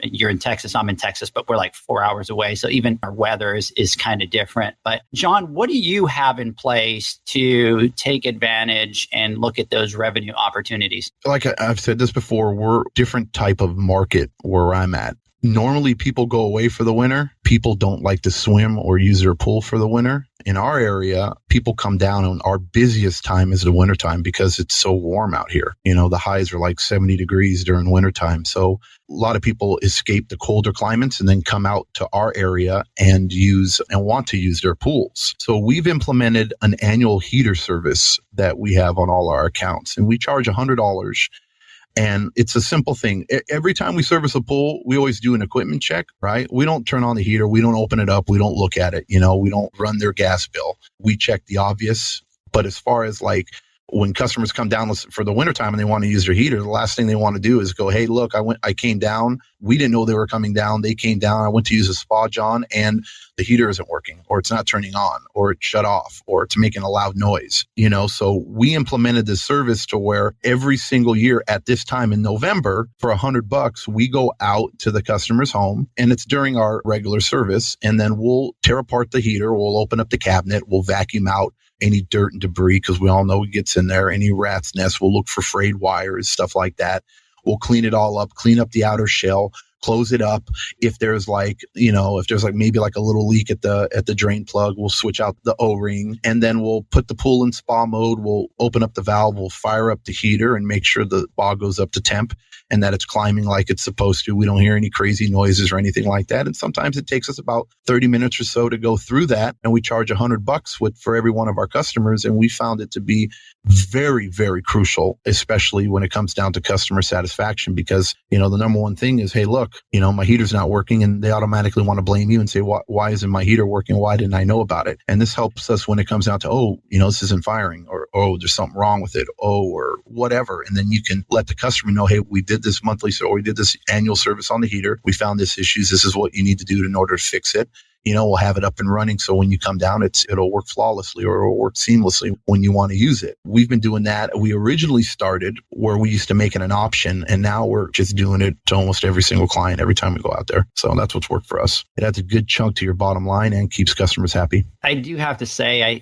you're in Texas, I'm in Texas, but we're like 4 hours away. So even our weather is kind of different. But John, what do you have in place to take advantage and look at those revenue opportunities? Like I've said this before, we're a different type of market where I'm at. Normally people go away for the winter. People don't like to swim or use their pool for the winter. In our area, people come down, and our busiest time is the wintertime because it's so warm out here. The highs are like 70 degrees during wintertime. So a lot of people escape the colder climates and then come out to our area and want to use their pools. So we've implemented an annual heater service that we have on all our accounts, and we charge $100. And it's a simple thing. Every time we service a pool, we always do an equipment check, right? We don't turn on the heater. We don't open it up. We don't look at it. We don't run their gas bill. We check the obvious. But as far as like when customers come down for the wintertime and they want to use their heater, the last thing they want to do is go, hey, look, I came down. We didn't know they were coming down. They came down. I went to use a spa, John, and the heater isn't working, or it's not turning on, or it's shut off, or it's making a loud noise. So we implemented this service to where every single year at this time in November, for $100, we go out to the customer's home, and it's during our regular service. And then we'll tear apart the heater. We'll open up the cabinet. We'll vacuum out any dirt and debris, because we all know it gets in there, any rat's nest. We'll look for frayed wires, stuff like that. We'll clean it all up, clean up the outer shell, close it up. If there's maybe like a little leak at the drain plug, we'll switch out the O-ring, and then we'll put the pool in spa mode. We'll open up the valve, we'll fire up the heater and make sure the spa goes up to temp and that it's climbing like it's supposed to. We don't hear any crazy noises or anything like that. And sometimes it takes us about 30 minutes or so to go through that. And we charge $100 for every one of our customers. And we found it to be very, very crucial, especially when it comes down to customer satisfaction, because, the number one thing is, hey, look, my heater's not working, and they automatically want to blame you and say, why isn't my heater working? Why didn't I know about it? And this helps us when it comes down to, this isn't firing, or, there's something wrong with it, or whatever. And then you can let the customer know, hey, we did this monthly, or we did this annual service on the heater. We found this issues. This is what you need to do in order to fix it. We'll have it up and running. So when you come down, it'll work flawlessly, or it'll work seamlessly when you want to use it. We've been doing that. We originally started where we used to make it an option, and now we're just doing it to almost every single client every time we go out there. So that's what's worked for us. It adds a good chunk to your bottom line and keeps customers happy. I do have to say,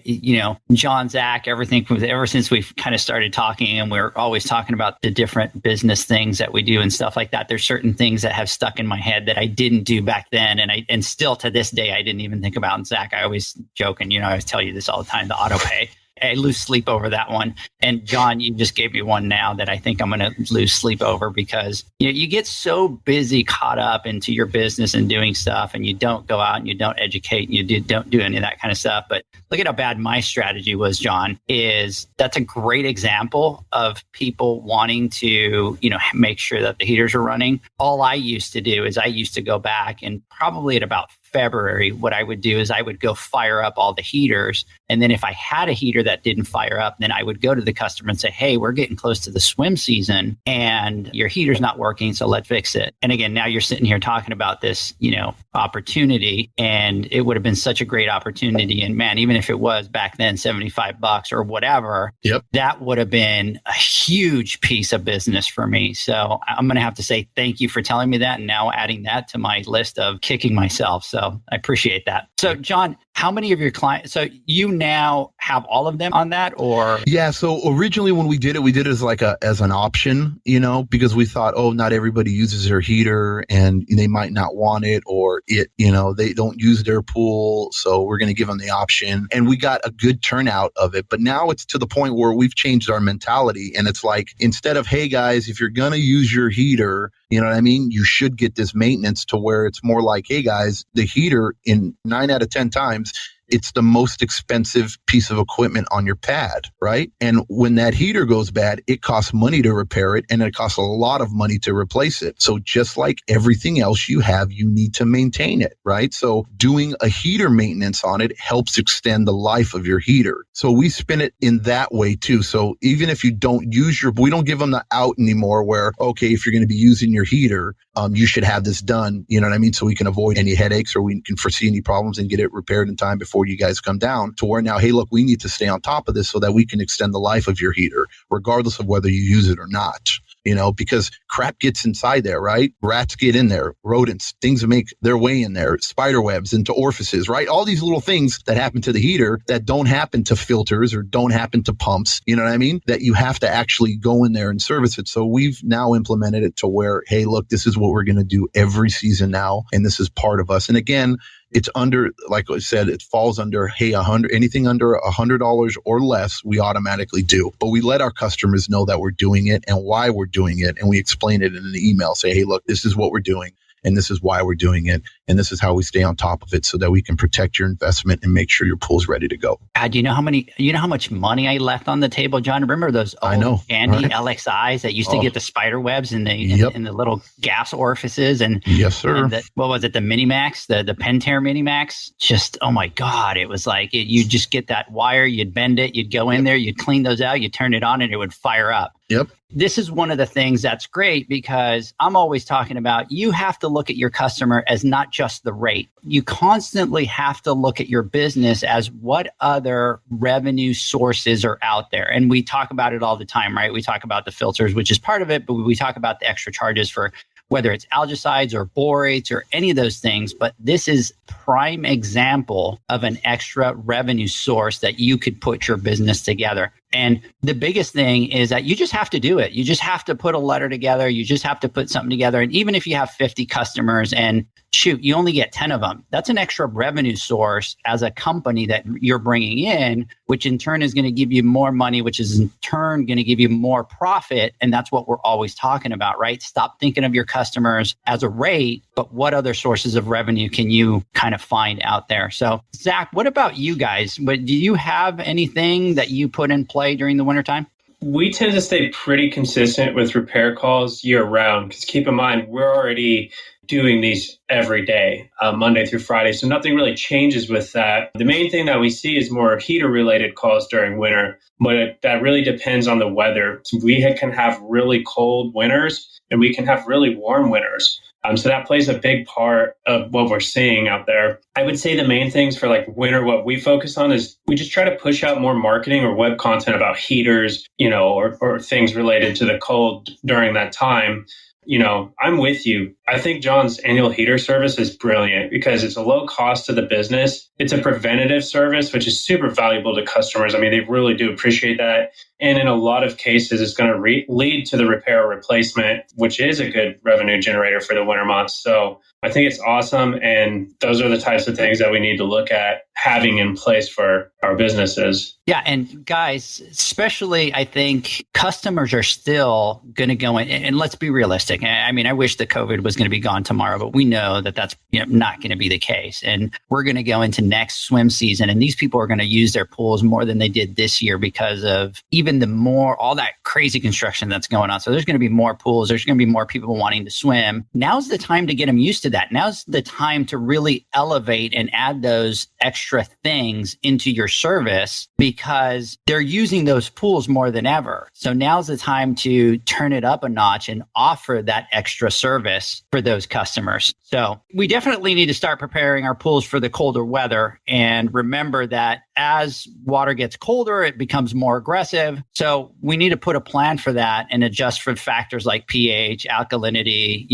John, Zach, everything ever since we've kind of started talking, and we're always talking about the different business things that we do and stuff like that. There's certain things that have stuck in my head that I didn't do back then. And still to this day, I didn't even think about. And Zach, I always joke, and I always tell you this all the time, the auto pay. I lose sleep over that one. And John, you just gave me one now that I think I'm going to lose sleep over, because you get so busy, caught up into your business and doing stuff, and you don't go out and you don't educate, and you don't do any of that kind of stuff. But look at how bad my strategy was, John. That's a great example of people wanting to, make sure that the heaters are running. All I used to do is I used to go back, and probably at about February, what I would do is I would go fire up all the heaters. And then if I had a heater that didn't fire up, then I would go to the customer and say, hey, we're getting close to the swim season and your heater's not working, so let's fix it. And again, now you're sitting here talking about this, opportunity, and it would have been such a great opportunity. And man, even if it was back then $75 or whatever, yep, that would have been a huge piece of business for me. So I'm going to have to say thank you for telling me that, and now adding that to my list of kicking myself. So I appreciate that. So John, how many of your clients, so you now have all of them on that, or? Yeah. So originally when we did it as an option, because we thought, not everybody uses their heater and they might not want it, or they don't use their pool. So we're going to give them the option, and we got a good turnout of it. But now it's to the point where we've changed our mentality, and it's like, instead of, hey guys, if you're going to use your heater, you should get this maintenance, to where it's more like, hey guys, the heater in 9 out of 10 times it's the most expensive piece of equipment on your pad, right? And when that heater goes bad, it costs money to repair it, and it costs a lot of money to replace it. So just like everything else you have, you need to maintain it, right? So doing a heater maintenance on it helps extend the life of your heater. So we spin it in that way too. So even if you don't use we don't give them the out anymore where, okay, if you're going to be using your heater, you should have this done, you know what I mean? So we can avoid any headaches, or we can foresee any problems and get it repaired in time before you guys come down, to where now, hey, look, we need to stay on top of this so that we can extend the life of your heater, regardless of whether you use it or not. You know, because crap gets inside there, right? Rats get in there, rodents, things make their way in there, spider webs into orifices, right? All these little things that happen to the heater that don't happen to filters or don't happen to pumps, you know what I mean? That you have to actually go in there and service it. So we've now implemented it to where, hey, look, this is what we're going to do every season now. And this is part of us. And again, it's under, like I said, it falls under, hey, anything under $100 or less, we automatically do. But we let our customers know that we're doing it and why we're doing it. And we explain it in an email, say, hey, look, this is what we're doing. And this is why we're doing it. And this is how we stay on top of it so that we can protect your investment and make sure your pool's ready to go. Do you know how much money I left on the table, John? Remember those old Andy LXIs that used to get the spider webs in the in the little gas orifices? And yes, sir. And what was it? The Minimax, the Pentair Minimax? Just, oh my God. It was like, you just get that wire, you'd bend it, you'd go in there, you'd clean those out, you'd turn it on, and it would fire up. Yep. This is one of the things that's great, because I'm always talking about, you have to look at your customer as not just the rate. You constantly have to look at your business as what other revenue sources are out there. And we talk about it all the time, right? We talk about the filters, which is part of it, but we talk about the extra charges for whether it's algicides or borates or any of those things. But this is prime example of an extra revenue source that you could put your business together. And the biggest thing is that you just have to do it. You just have to put a letter together. You just have to put something together. And even if you have 50 customers and shoot, you only get 10 of them, that's an extra revenue source as a company that you're bringing in, which in turn is going to give you more money, which is in turn going to give you more profit. And that's what we're always talking about, right? Stop thinking of your customers as a rate, but what other sources of revenue can you kind of find out there? So Zach, what about you guys? Do you have anything that you put in play during the wintertime? We tend to stay pretty consistent with repair calls year round, because keep in mind, we're already doing these every day, Monday through Friday. So nothing really changes with that. The main thing that we see is more heater related calls during winter, but that really depends on the weather. So we can have really cold winters and we can have really warm winters. So that plays a big part of what we're seeing out there. I would say the main things for like winter, what we focus on is we just try to push out more marketing or web content about heaters, or things related to the cold during that time. I'm with you. I think John's annual heater service is brilliant because it's a low cost to the business. It's a preventative service, which is super valuable to customers. I mean, they really do appreciate that. And in a lot of cases, it's going to lead to the repair or replacement, which is a good revenue generator for the winter months. So I think it's awesome. And those are the types of things that we need to look at having in place for our businesses. Yeah. And guys, especially I think customers are still going to go in, and let's be realistic. I mean, I wish that COVID was going to be gone tomorrow, but we know that that's not going to be the case. And we're going to go into next swim season, and these people are going to use their pools more than they did this year because of even all that crazy construction that's going on. So there's going to be more pools. There's going to be more people wanting to swim. Now's the time to get them used to that. Now's the time to really elevate and add those extra things into your service because they're using those pools more than ever. So now's the time to turn it up a notch and offer that extra service for those customers. So we definitely need to start preparing our pools for the colder weather. And remember that as water gets colder, it becomes more aggressive. So we need to put a plan for that and adjust for factors like pH, alkalinity,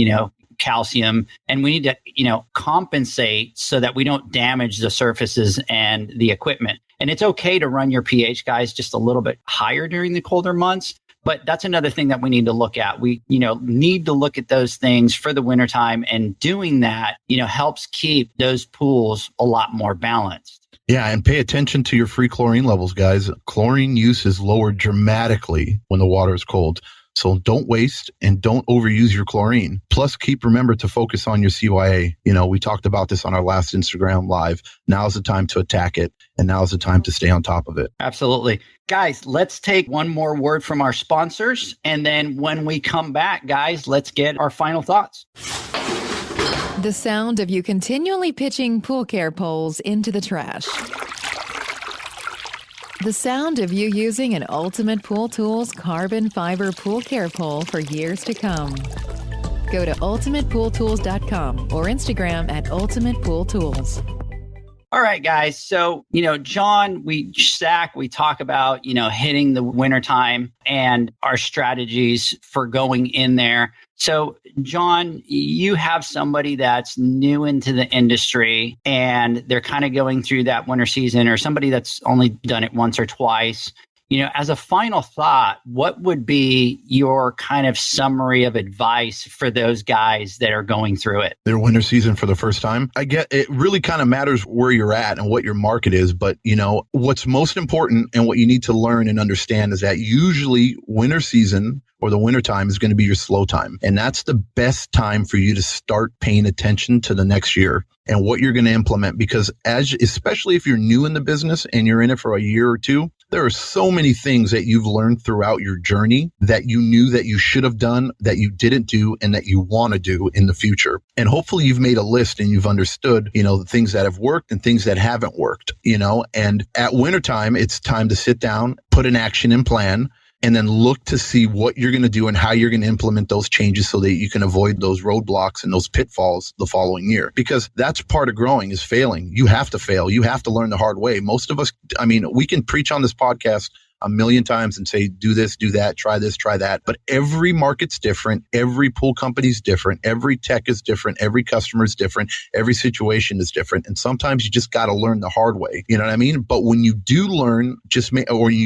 calcium, and we need to, compensate so that we don't damage the surfaces and the equipment. And it's okay to run your pH, guys, just a little bit higher during the colder months. But that's another thing that we need to look at. We, need to look at those things for the wintertime, and doing that, helps keep those pools a lot more balanced. Yeah, and pay attention to your free chlorine levels, guys. Chlorine use is lowered dramatically when the water is cold. So don't waste and don't overuse your chlorine. Plus, remember to focus on your CYA. We talked about this on our last Instagram live. Now's the time to attack it, and now's the time to stay on top of it. Absolutely. Guys, let's take one more word from our sponsors. And then when we come back, guys, let's get our final thoughts. The sound of you continually pitching pool care poles into the trash. The sound of you using an Ultimate Pool Tools carbon fiber pool care pole for years to come. Go to ultimatepooltools.com or Instagram at Ultimate Pool Tools. All right, guys. So, John, Zach, we talk about, hitting the wintertime and our strategies for going in there. So, John, you have somebody that's new into the industry and they're kind of going through that winter season, or somebody that's only done it once or twice. As a final thought, what would be your kind of summary of advice for those guys that are going through it? Their winter season for the first time. I get it really kind of matters where you're at and what your market is. But, what's most important and what you need to learn and understand is that usually winter season or the winter time is going to be your slow time. And that's the best time for you to start paying attention to the next year and what you're going to implement. Because especially if you're new in the business and you're in it for a year or two, there are so many things that you've learned throughout your journey that you knew that you should have done, that you didn't do, and that you want to do in the future. And hopefully you've made a list and you've understood, the things that have worked and things that haven't worked, and at wintertime, it's time to sit down, put an action and plan, and then look to see what you're going to do and how you're going to implement those changes so that you can avoid those roadblocks and those pitfalls the following year. Because that's part of growing, is failing. You have to fail. You have to learn the hard way. Most of us, we can preach on this podcast a million times and say, do this, do that, try this, try that. But every market's different. Every pool company's different. Every tech is different. Every customer is different. Every situation is different. And sometimes you just got to learn the hard way. You know what I mean? But when you do learn,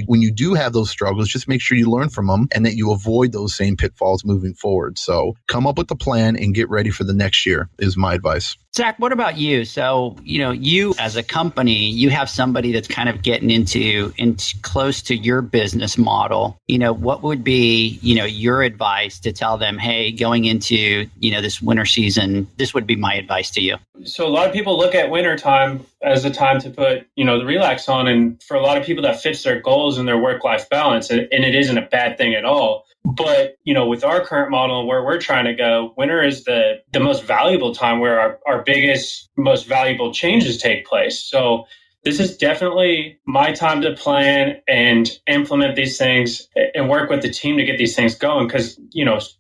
when you do have those struggles, just make sure you learn from them and that you avoid those same pitfalls moving forward. So come up with a plan and get ready for the next year is my advice. Zach, what about you? So, you as a company, you have somebody that's kind of getting into close to your business model. What would be, your advice to tell them, hey, going into, this winter season, this would be my advice to you? So a lot of people look at winter time as a time to put, the relax on. And for a lot of people that fits their goals and their work-life balance, and it isn't a bad thing at all. But, with our current model and where we're trying to go, winter is the most valuable time where our biggest, most valuable changes take place. So this is definitely my time to plan and implement these things and work with the team to get these things going. Because,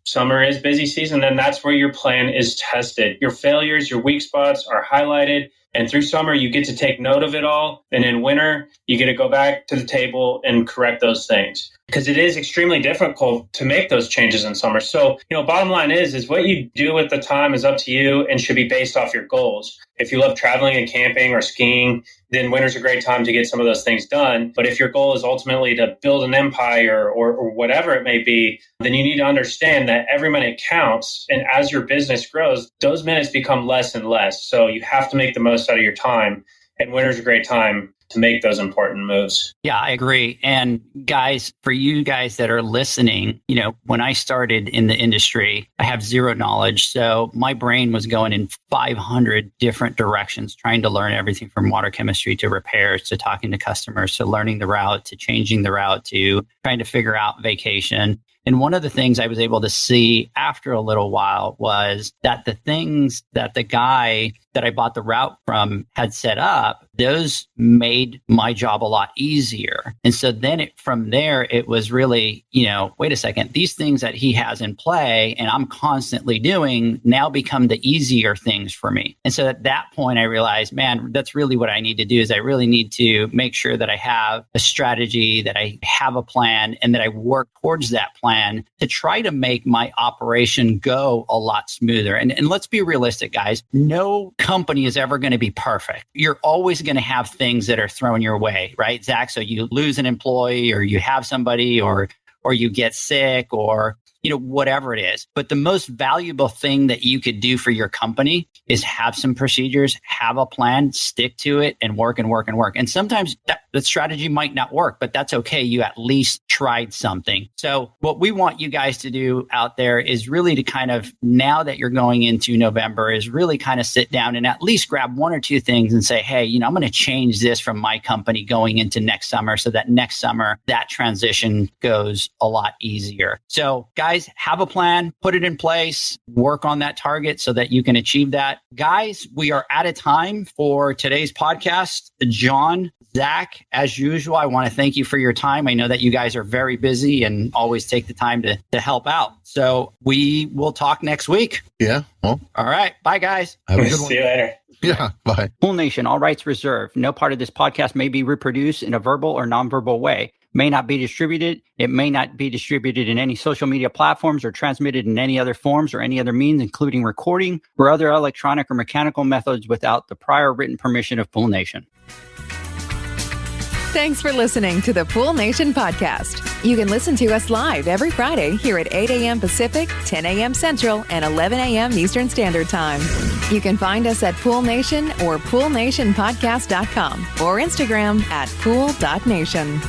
summer is busy season, and that's where your plan is tested. Your failures, your weak spots are highlighted. And through summer, you get to take note of it all. And in winter, you get to go back to the table and correct those things. Because it is extremely difficult to make those changes in summer. So, bottom line is what you do with the time is up to you and should be based off your goals. If you love traveling and camping or skiing, then winter's a great time to get some of those things done. But if your goal is ultimately to build an empire or whatever it may be, then you need to understand that every minute counts. And as your business grows, those minutes become less and less. So you have to make the most out of your time. And winter's a great time to make those important moves. Yeah, I agree. And guys, for you guys that are listening, when I started in the industry, I have zero knowledge. So my brain was going in 500 different directions, trying to learn everything from water chemistry to repairs, to talking to customers, to learning the route, to changing the route, to trying to figure out vacation. And one of the things I was able to see after a little while was that the things that the guy that I bought the route from had set up, those made my job a lot easier. And so then from there, it was really, wait a second, these things that he has in play and I'm constantly doing now become the easier things for me. And so at that point, I realized, man, that's really what I need to do is I really need to make sure that I have a strategy, that I have a plan, and that I work towards that plan to try to make my operation go a lot smoother. And let's be realistic, guys. No company is ever going to be perfect. You're always going to have things that are thrown your way, right, Zach? So you lose an employee or you have somebody or you get sick or whatever it is. But the most valuable thing that you could do for your company is have some procedures, have a plan, stick to it, and work and work and work. And sometimes the strategy might not work, but that's okay. You at least tried something. So what we want you guys to do out there is really to kind of, now that you're going into November, is really kind of sit down and at least grab one or two things and say, hey, I'm going to change this from my company going into next summer so that next summer that transition goes a lot easier. So guys, have a plan, put it in place, work on that target so that you can achieve that. Guys, we are out of time for today's podcast. John, Zach, as usual, I want to thank you for your time. I know that you guys are very busy and always take the time to help out. So we will talk next week. Yeah. Well, all right. Bye, guys. Have a good one. See you later. Yeah. Bye. Pool Nation, all rights reserved. No part of this podcast may be reproduced in a verbal or nonverbal way. May not be distributed. It may not be distributed in any social media platforms or transmitted in any other forms or any other means, including recording or other electronic or mechanical methods without the prior written permission of Pool Nation. Thanks for listening to the Pool Nation podcast. You can listen to us live every Friday here at 8 a.m. Pacific, 10 a.m. Central, and 11 a.m. Eastern Standard Time. You can find us at Pool Nation or poolnationpodcast.com or Instagram at pool.nation.